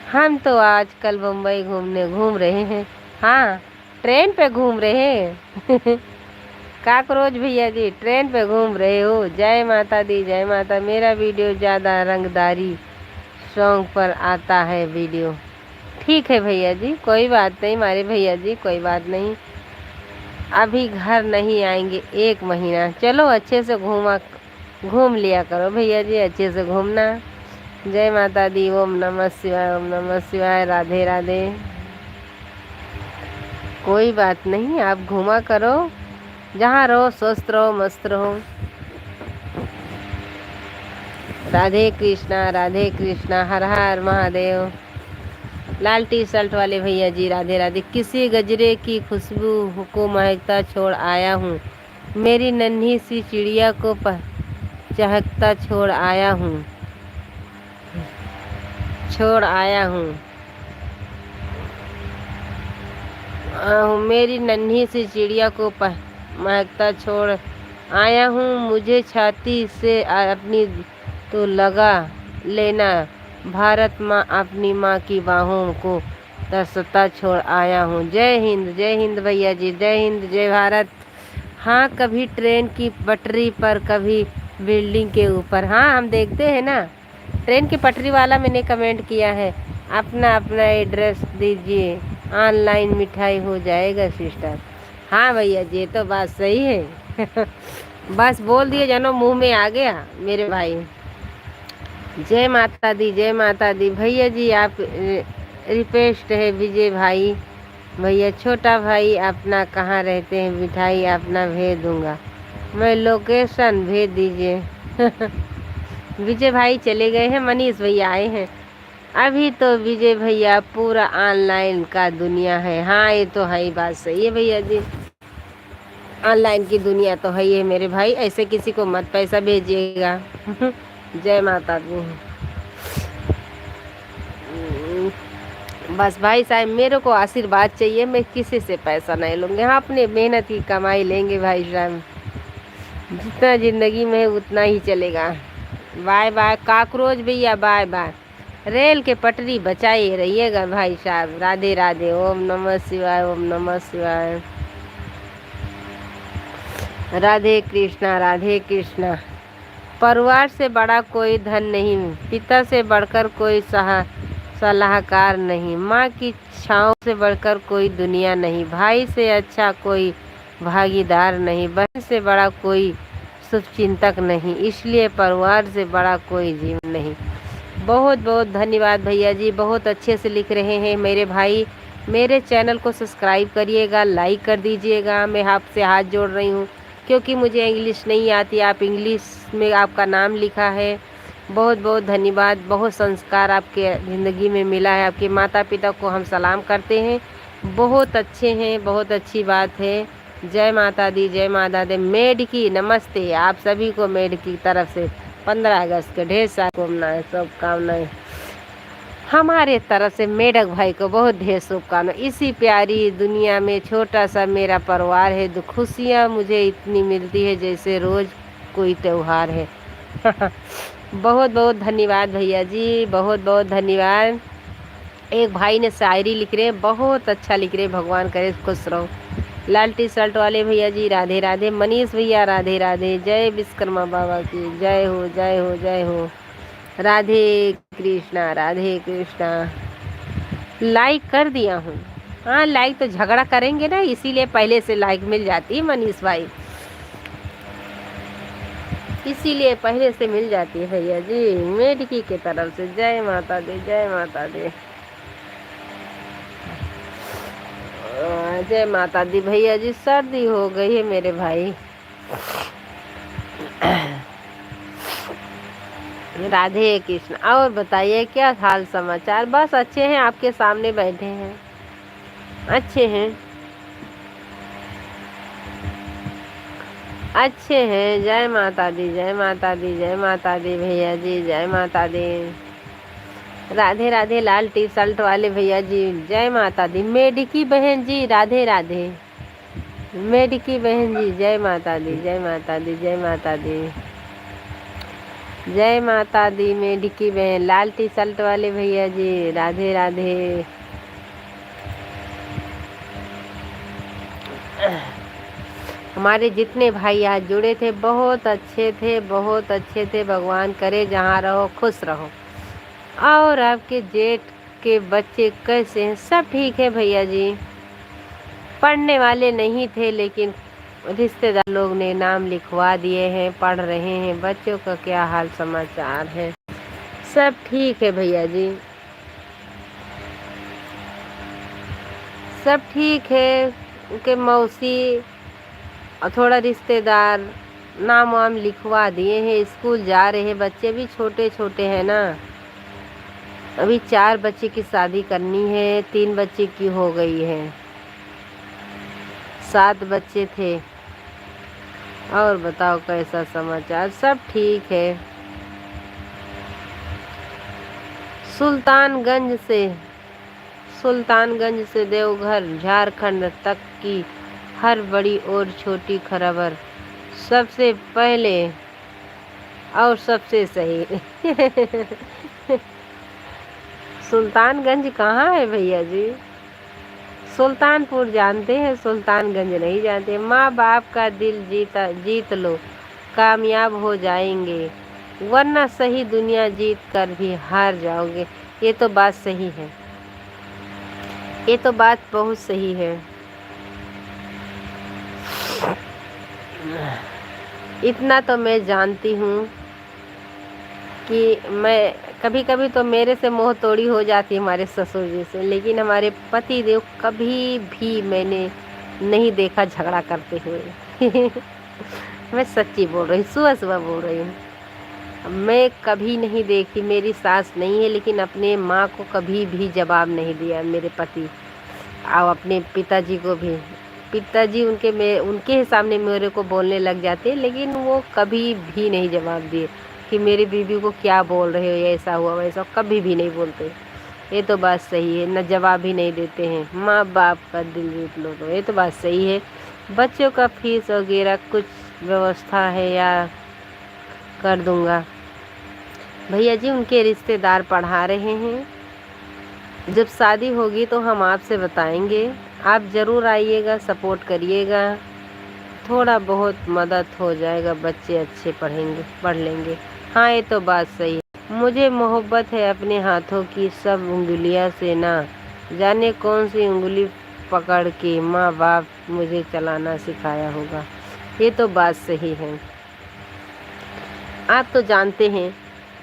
हम तो आजकल मुंबई घूम रहे हैं। हाँ, ट्रेन पे घूम रहे हैं। काकरोच भैया जी, ट्रेन पे घूम रहे हो? जय माता दी, जय माता। मेरा वीडियो ज़्यादा रंगदारी सॉन्ग पर आता है वीडियो। ठीक है भैया जी, कोई बात नहीं हमारे भैया जी, कोई बात नहीं। अभी घर नहीं आएंगे 1 महीना। चलो अच्छे से घूम लिया करो भैया जी, अच्छे से घूमना। जय माता दी। ओम नमः शिवाय, ओम नमः शिवाय। राधे राधे। कोई बात नहीं, आप घूमा करो, जहाँ रहो स्वस्थ रहो, मस्त रहो। राधे कृष्णा, राधे कृष्णा। हर हर महादेव। लाल टी शर्ट वाले भैया जी, राधे राधे। किसी गजरे की खुशबू को महकता छोड़ आया हूँ, मेरी नन्ही सी चिड़िया को चहकता छोड़ आया हूँ, मेरी नन्ही सी चिड़िया को महकता छोड़ आया हूँ। मुझे छाती से अपनी तो लगा लेना, भारत माँ अपनी माँ की बाहों को तरसता छोड़ आया हूँ। जय हिंद भैया जी, जय हिंद, जय भारत। हाँ, कभी ट्रेन की पटरी पर, कभी बिल्डिंग के ऊपर। हाँ, हम देखते हैं ना, ट्रेन की पटरी वाला मैंने कमेंट किया है। अपना अपना एड्रेस दीजिए, ऑनलाइन मिठाई हो जाएगा सिस्टर। हाँ भैया जी, ये तो बात सही है। बस बोल दिए जानो, मुंह में आ गया मेरे भाई। जय माता दी, जय माता दी भैया जी। आप रिक्वेस्ट है विजय भाई, भैया छोटा भाई अपना कहाँ रहते हैं, मिठाई अपना भेज दूंगा, मैं लोकेशन भेज दीजिए। विजय भाई चले गए हैं, मनीष भैया आए हैं अभी तो। विजय भैया पूरा ऑनलाइन का दुनिया है। हाँ, ये तो है ही, बात सही है भैया जी, ऑनलाइन की दुनिया तो है ही है मेरे भाई, ऐसे किसी को मत पैसा भेजिएगा। जय माता दी। बस भाई साहब, मेरे को आशीर्वाद चाहिए, मैं किसी से पैसा नहीं लूँगी। हाँ, अपने मेहनत की कमाई लेंगे भाई साहब, जितना ज़िंदगी में है उतना ही चलेगा। बाय बाय काकरोच भैया, बाय बाय। रेल के पटरी बचाए रहिएगा भाई साहब। राधे राधे। ओम नमः शिवाय, ओम नमः शिवाय। राधे कृष्णा, राधे कृष्णा। परिवार से बड़ा कोई धन नहीं, पिता से बढ़कर कोई सलाहकार नहीं, माँ की छाँव से बढ़कर कोई दुनिया नहीं, भाई से अच्छा कोई भागीदार नहीं, बहन से बड़ा कोई शुभचिंतक नहीं, इसलिए परिवार से बड़ा कोई जीवन नहीं। बहुत बहुत धन्यवाद भैया जी, बहुत अच्छे से लिख रहे हैं मेरे भाई। मेरे चैनल को सब्सक्राइब करिएगा, लाइक कर दीजिएगा। मैं आपसे हाथ जोड़ रही हूँ क्योंकि मुझे इंग्लिश नहीं आती, आप इंग्लिश में आपका नाम लिखा है। बहुत बहुत धन्यवाद, बहुत संस्कार आपके ज़िंदगी में मिला है। आपके माता पिता को हम सलाम करते हैं, बहुत अच्छे हैं, बहुत अच्छी बात है। जय माता दी, जय माता दी। मेड की नमस्ते, आप सभी को मेड की तरफ से 15 अगस्त के ढेर सारी शुभकामनाएं। हमारे तरफ से मेढक भाई को बहुत ढेर शुभकामनाएं। इसी प्यारी दुनिया में छोटा सा मेरा परिवार है, तो खुशियाँ मुझे इतनी मिलती है जैसे रोज़ कोई त्यौहार है। बहुत बहुत धन्यवाद भैया जी, बहुत बहुत धन्यवाद। एक भाई ने शायरी लिख रहे हैं, बहुत अच्छा लिख रहे हैं, भगवान करे खुश रहो। लाल टी शर्ट वाले भैया जी राधे राधे। मनीष भैया राधे राधे। जय विश्वकर्मा बाबा की जय हो, जय हो, जय हो। राधे कृष्णा, राधे कृष्णा। लाइक कर दिया हूँ। हाँ, लाइक तो झगड़ा करेंगे ना, इसीलिए पहले से लाइक मिल जाती है मनीष भाई, इसीलिए पहले से मिल जाती है भैया जी। मेडकी के तरफ से जय माता दी, जय माता दी, जय माता दी। भैया जी सर्दी हो गई है मेरे भाई। राधे कृष्ण। और बताइए क्या हाल समाचार? बस अच्छे हैं, आपके सामने बैठे हैं, अच्छे हैं, अच्छे हैं। जय माता दी, जय माता दी, जय माता दी भैया जी, जय माता दी। राधे राधे लाल टी शर्ट वाले भैया जी, जय माता दी। मेडकी बहन जी राधे राधे। मेडकी बहन जी जय माता दी, जय माता दी, जय माता दी, जय माता दी। मेडकी बहन लाल टी शर्ट वाले भैया जी राधे राधे। हमारे जितने भाई आज जुड़े थे बहुत अच्छे थे, बहुत अच्छे थे। भगवान करे जहाँ रहो खुश रहो। और आपके जेठ के बच्चे कैसे हैं? सब ठीक है भैया जी। पढ़ने वाले नहीं थे लेकिन रिश्तेदार लोग ने नाम लिखवा दिए हैं, पढ़ रहे हैं। बच्चों का क्या हाल समाचार है? सब ठीक है भैया जी, सब ठीक है। उनके मौसी और थोड़ा रिश्तेदार नाम वाम लिखवा दिए हैं, स्कूल जा रहे हैं। बच्चे भी छोटे छोटे हैं ना, अभी 4 बच्चे की शादी करनी है, 3 बच्चे की हो गई है, 7 बच्चे थे। और बताओ कैसा समाचार? सब ठीक है। सुल्तानगंज से देवघर झारखंड तक की हर बड़ी और छोटी खबर सबसे पहले और सबसे सही। सुल्तानगंज कहाँ है भैया जी? सुल्तानपुर जानते हैं, सुल्तानगंज नहीं जानते। माँ बाप का दिल जीत लो, कामयाब हो जाएंगे, वरना सही दुनिया जीत कर भी हार जाओगे। ये तो बात सही है, ये तो बात बहुत सही है। इतना तो मैं जानती हूँ कि मैं कभी कभी तो मेरे से मोह तोड़ी हो जाती है हमारे ससुर जी से, लेकिन हमारे पति देव कभी भी मैंने नहीं देखा झगड़ा करते हुए। मैं सच्ची बोल रही हूँ, सुबह सुबह बोल रही हूँ। मैं कभी नहीं देखी, मेरी सास नहीं है लेकिन अपने माँ को कभी भी जवाब नहीं दिया मेरे पति, और अपने पिताजी को भी। पिताजी उनके सामने मेरे को बोलने लग जाते, लेकिन वो कभी भी नहीं जवाब दिए कि मेरी बीवी को क्या बोल रहे हो, ऐसा हुआ वैसा, कभी भी नहीं बोलते। ये तो बात सही है, न जवाब भी नहीं देते हैं। माँ बाप का दिल जीत लो, तो ये तो बात सही है। बच्चों का फीस वगैरह कुछ व्यवस्था है या कर दूंगा भैया जी। उनके रिश्तेदार पढ़ा रहे हैं, जब शादी होगी तो हम आपसे बताएंगे। आप ज़रूर आइएगा, सपोर्ट करिएगा। थोड़ा बहुत मदद हो जाएगा, बच्चे अच्छे पढ़ लेंगे। हाँ ये तो बात सही है। मुझे मोहब्बत है अपने हाथों की सब उंगलियां से, ना जाने कौन सी उंगली पकड़ के माँ बाप मुझे चलाना सिखाया होगा। ये तो बात सही है। आप तो जानते हैं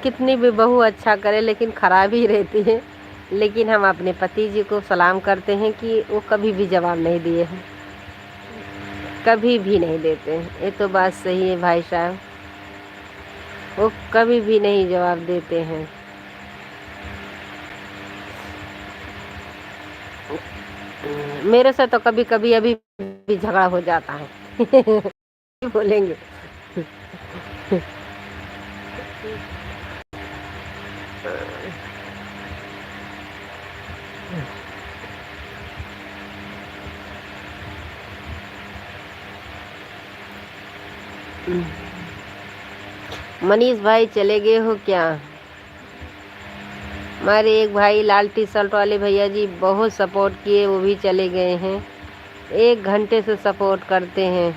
कितनी भी बहू अच्छा करे लेकिन खराब ही रहती है। लेकिन हम अपने पति जी को सलाम करते हैं कि वो कभी भी जवाब नहीं दिए हैं, कभी भी नहीं देते हैं। ये तो बात सही है भाई साहब, वो कभी भी नहीं जवाब देते हैं। मेरे से तो कभी कभी अभी भी झगड़ा हो जाता है। बोलेंगे। मनीष भाई चले गए हो क्या? हमारे एक भाई लाल टी शर्ट वाले भैया जी बहुत सपोर्ट किए, वो भी चले गए हैं। 1 घंटे से सपोर्ट करते हैं।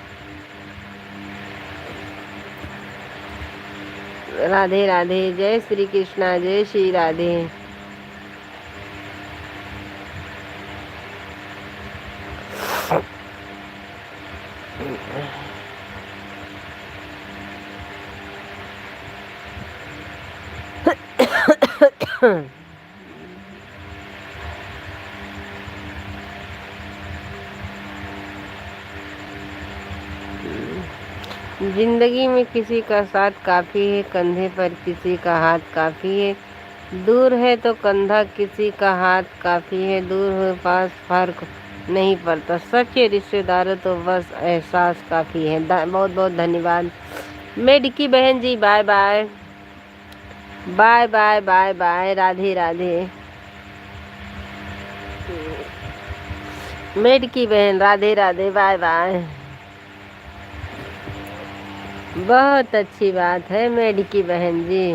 राधे राधे, जय श्री कृष्णा, जय श्री राधे। जिंदगी में किसी का साथ काफ़ी है, कंधे पर किसी का हाथ काफ़ी है। दूर है तो कंधा किसी का हाथ काफ़ी है, दूर हो पास फर्क नहीं पड़ता। सच्चे रिश्तेदारों तो बस एहसास काफ़ी है। बहुत बहुत धन्यवाद मेडिकी बहन जी। Bye bye bye bye bye bye, Radhe Radhe. Mediki बहन राधे राधे, बाय बाय। बहुत अच्छी बात है मेडिकी बहन जी।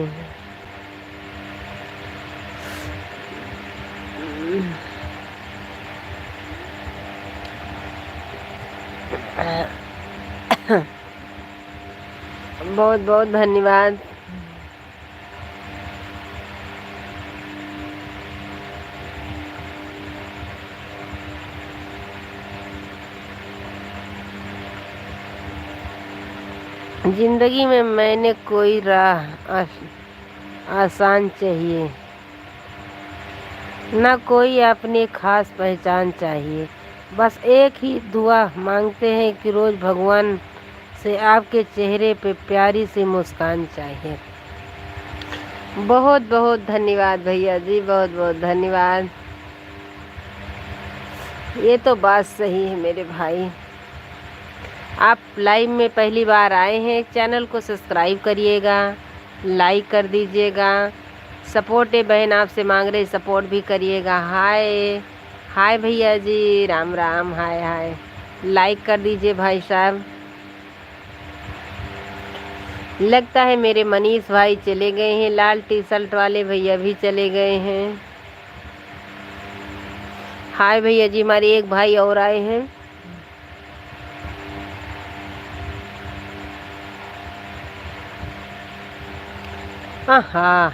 बहुत बहुत धन्यवाद। जिंदगी में मैंने कोई राह आसान चाहिए, ना कोई अपनी खास पहचान चाहिए। बस एक ही दुआ मांगते हैं कि रोज़ भगवान से आपके चेहरे पे प्यारी सी मुस्कान चाहिए। बहुत बहुत धन्यवाद भैया जी, बहुत बहुत धन्यवाद। ये तो बात सही है मेरे भाई। आप लाइव में पहली बार आए हैं, चैनल को सब्सक्राइब करिएगा, लाइक कर दीजिएगा। सपोर्ट है बहन आपसे मांग रहे, सपोर्ट भी करिएगा। हाय हाय भैया जी, राम राम, हाय हाय। लाइक कर दीजिए भाई साहब। लगता है मेरे मनीष भाई चले गए हैं, लाल टी शर्ट वाले भैया भी चले गए हैं। हाय भैया जी, हमारे एक भाई और आए हैं। हाँ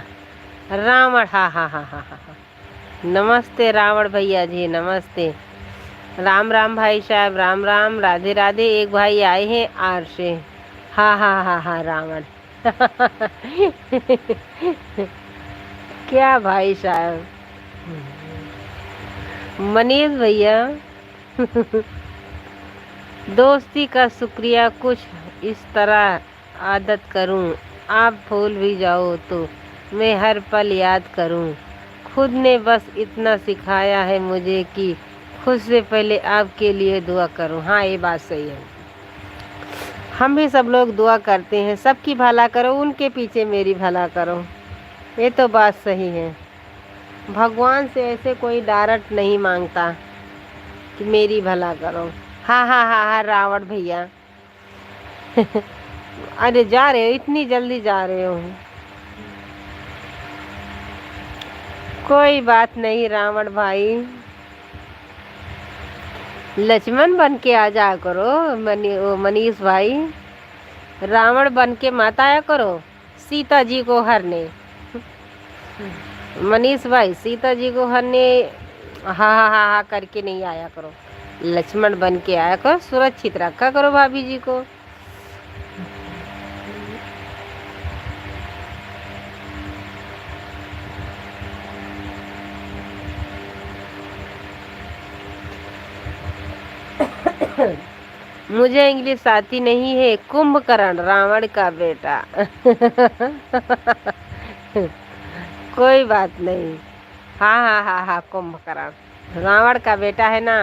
रावण, हाँ हाँ हाँ हाँ हाँ। नमस्ते रावण भैया जी, नमस्ते। राम राम भाई साहब, राम राम, राधे राधे। एक भाई आए हैं आर से। हाँ हाँ हाँ हाँ रावण। क्या भाई साहब, मनीष भैया। दोस्ती का शुक्रिया कुछ इस तरह आदत करूं, आप भूल भी जाओ तो मैं हर पल याद करूं। खुद ने बस इतना सिखाया है मुझे कि खुद से पहले आपके लिए दुआ करूं। हाँ ये बात सही है, हम भी सब लोग दुआ करते हैं, सबकी भला करो, उनके पीछे मेरी भला करो। ये तो बात सही है। भगवान से ऐसे कोई डायरेक्ट नहीं मांगता कि मेरी भला करो। हाँ हाँ हाँ हाँ रावण भैया। अरे जा रहे हो, इतनी जल्दी जा रहे हो? कोई बात नहीं रावण भाई, लक्ष्मण बन के आ जा करो। मनीष भाई, रावण बन के मत आया करो सीता जी को हरने। मनीष भाई, सीता जी को हरने हा हा हा हा करके नहीं आया करो, लक्ष्मण बन के आया करो, सुरक्षित रखा करो भाभी जी को। मुझे इंग्लिश आती नहीं है। कुंभकर्ण, रावण का बेटा। कोई बात नहीं। हाँ हाँ हाँ हाँ, कुंभकर्ण रावण का बेटा है ना।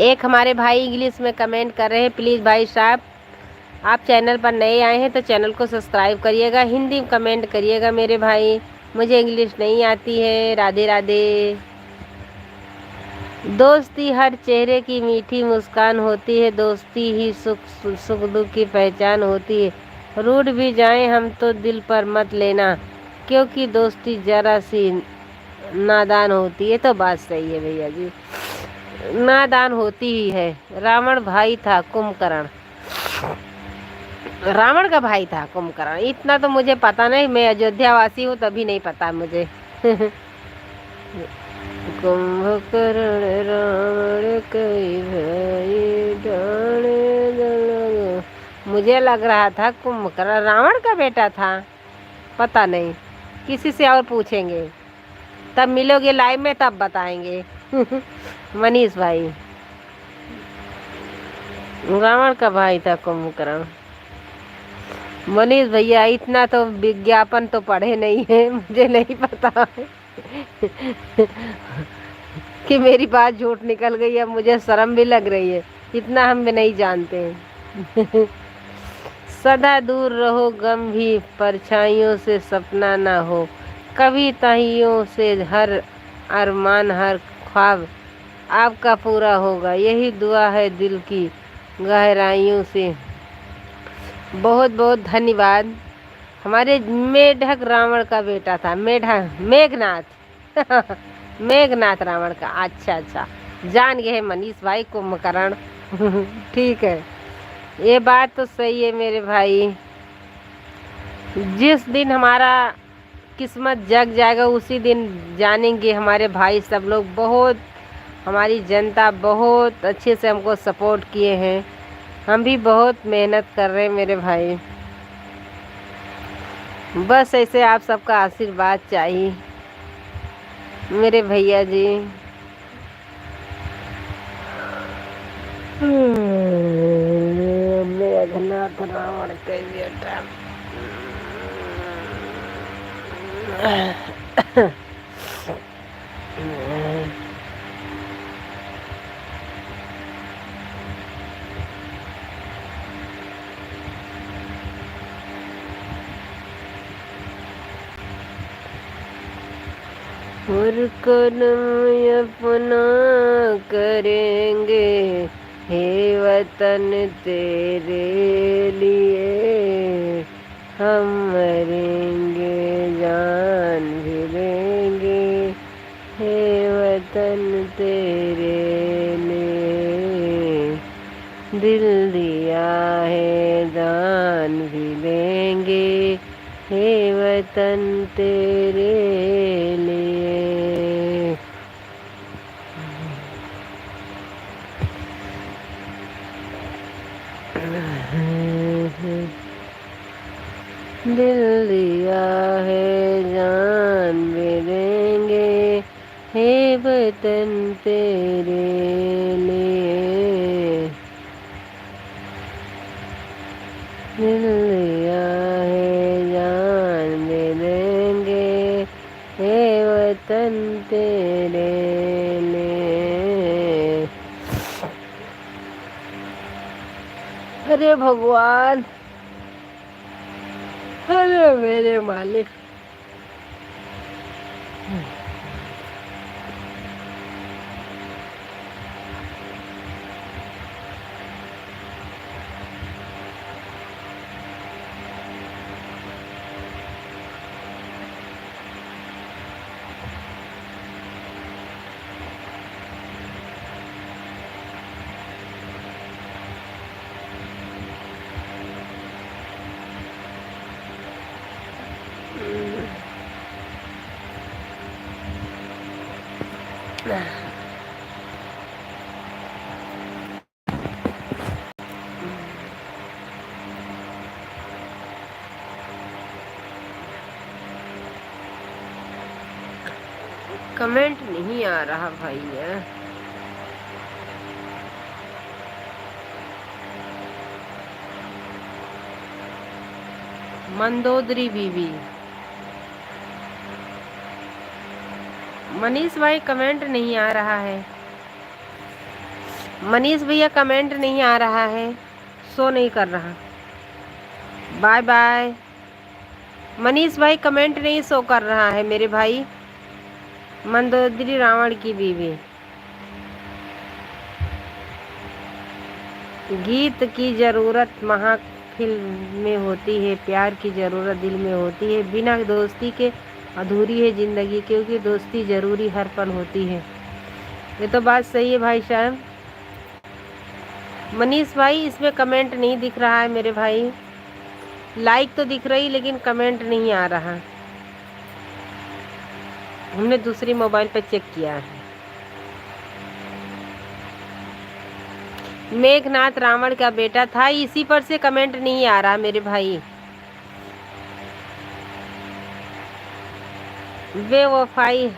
एक हमारे भाई इंग्लिश में कमेंट कर रहे हैं, प्लीज़ भाई साहब आप चैनल पर नए आए हैं तो चैनल को सब्सक्राइब करिएगा, हिंदी में कमेंट करिएगा मेरे भाई, मुझे इंग्लिश नहीं आती है। राधे राधे। दोस्ती हर चेहरे की मीठी मुस्कान होती है, दोस्ती ही सुख दुख की पहचान होती है। रूठ भी जाएं हम तो दिल पर मत लेना, क्योंकि दोस्ती जरा सी नादान होती है। तो बात सही है भैया जी, नादान होती ही है। रावण भाई था कुंभकर्ण, रावण का भाई था कुंभकर्ण, इतना तो मुझे पता नहीं, मैं अयोध्या वासी हूँ तभी नहीं पता मुझे। कुंभकर्ण रावण कई भाई डाले, मुझे लग रहा था कुंभकर्ण रावण का बेटा था, पता नहीं, किसी से और पूछेंगे, तब मिलोगे लाइव में तब बताएंगे। मनीष भाई, रावण का भाई था कुंभकर्ण। मनीष भैया इतना तो विज्ञापन तो पढ़े नहीं है, मुझे नहीं पता कि मेरी बात झूठ निकल गई है, मुझे शर्म भी लग रही है, इतना हम भी नहीं जानते हैं। सदा दूर रहो गम भी परछाइयों से सपना ना हो, कभी तहियों से हर अरमान हर ख्वाब आपका पूरा होगा, यही दुआ है दिल की गहराइयों से। बहुत बहुत धन्यवाद। हमारे मेढक रावण का बेटा था, मेघनाथ। मेघनाथ रावण का, अच्छा अच्छा जान गए हैं मनीष भाई, कुंभकर्ण। ठीक है, ये बात तो सही है मेरे भाई। जिस दिन हमारा किस्मत जग जाएगा उसी दिन जानेंगे। हमारे भाई सब लोग बहुत, हमारी जनता बहुत अच्छे से हमको सपोर्ट किए हैं, हम भी बहुत मेहनत कर रहे हैं मेरे भाई। बस ऐसे आप सबका आशीर्वाद चाहिए मेरे भैया जी। मेघनाथ रावण के बेटा। और कदम अपना करेंगे हे वतन तेरे लिए, हम मरेंगे जान भी देंगे हे वतन तेरे लिए, दिल दिया है जान भी देंगे हे वतन तेरे लिए। दिल दिया है जान भी देंगे हे वतन तेरे लिए, दिल दिया है जान भी देंगे हे वतन तेरे लिए। अरे भगवान, अरे मेरे मालिक। कमेंट नहीं आ रहा भाई है। मंदोदरी बीबी, मनीष भाई कमेंट नहीं आ रहा है। मनीष भैया कमेंट नहीं आ रहा है, शो नहीं कर रहा। Bye bye. मनीष भाई कमेंट नहीं शो कर रहा है मेरे भाई। मंदोदरी रावण की बीवी। गीत की जरूरत महफिल में होती है, प्यार की जरूरत दिल में होती है, बिना दोस्ती के अधूरी है जिंदगी, क्योंकि दोस्ती जरूरी हर पल होती है। ये तो बात सही है भाई साहब। मनीष भाई इसमें कमेंट नहीं दिख रहा है मेरे भाई। लाइक तो दिख रही लेकिन कमेंट नहीं आ रहा। हमने दूसरी मोबाइल पर चेक किया है। मेघनाथ रावण का बेटा था, इसी पर से कमेंट नहीं आ रहा मेरे भाई। बेवफाई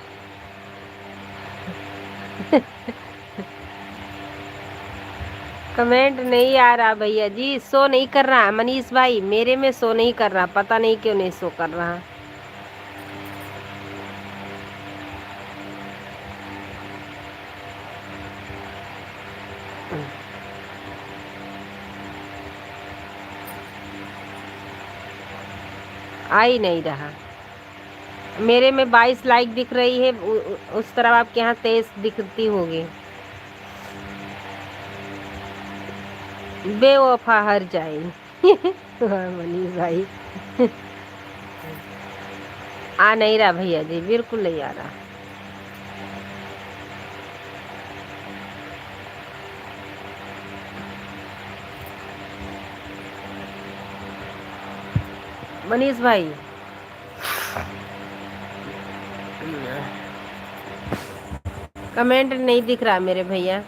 कमेंट नहीं आ रहा भैया जी, शो नहीं कर रहा मनीष भाई, मेरे में शो नहीं कर रहा, पता नहीं क्यों नहीं शो कर रहा। आ ही नहीं रहा। मेरे में 22 लाइक दिख रही है, उस तरफ आपके यहाँ 23 दिखती होगी। बेवफा हर जाए मनीष भाई आ नहीं रहा भैया जी, बिल्कुल नहीं आ रहा। मनीष भाई कमेंट नहीं दिख रहा मेरे भैया।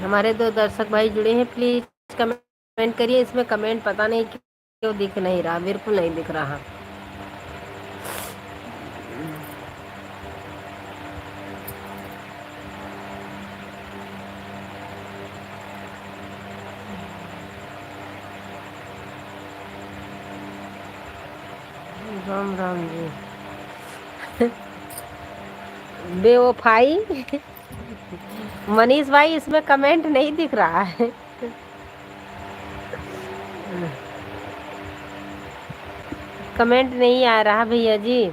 हमारे 2 दर्शक भाई जुड़े हैं, प्लीज कमेंट करिए। इसमें कमेंट पता नहीं क्यों दिख नहीं रहा, बिल्कुल नहीं दिख रहा। राम राम जी बेवफाई मनीष भाई इसमें कमेंट नहीं दिख रहा है। कमेंट नहीं आ रहा भैया जी।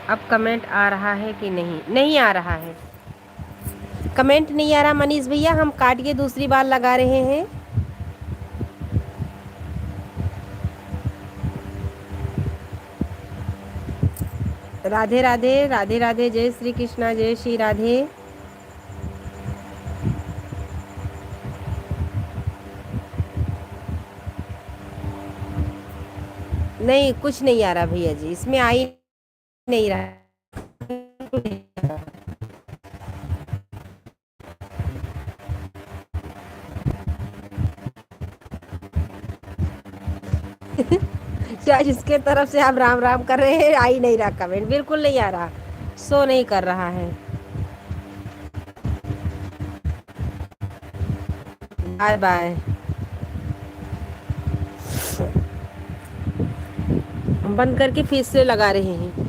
अब कमेंट आ रहा है कि नहीं? नहीं आ रहा है, कमेंट नहीं आ रहा मनीष भैया। हम काट के दूसरी बार लगा रहे हैं। राधे राधे, राधे राधे, जय श्री कृष्णा, जय श्री राधे। नहीं, कुछ नहीं आ रहा भैया जी, इसमें आ ही नहीं रहा। चाहे जिसके तरफ से आप राम राम कर रहे हैं, आ ही नहीं रहा कमेंट, बिल्कुल नहीं आ रहा, शो नहीं कर रहा है। Bye bye. बंद करके फिर से लगा रहे हैं।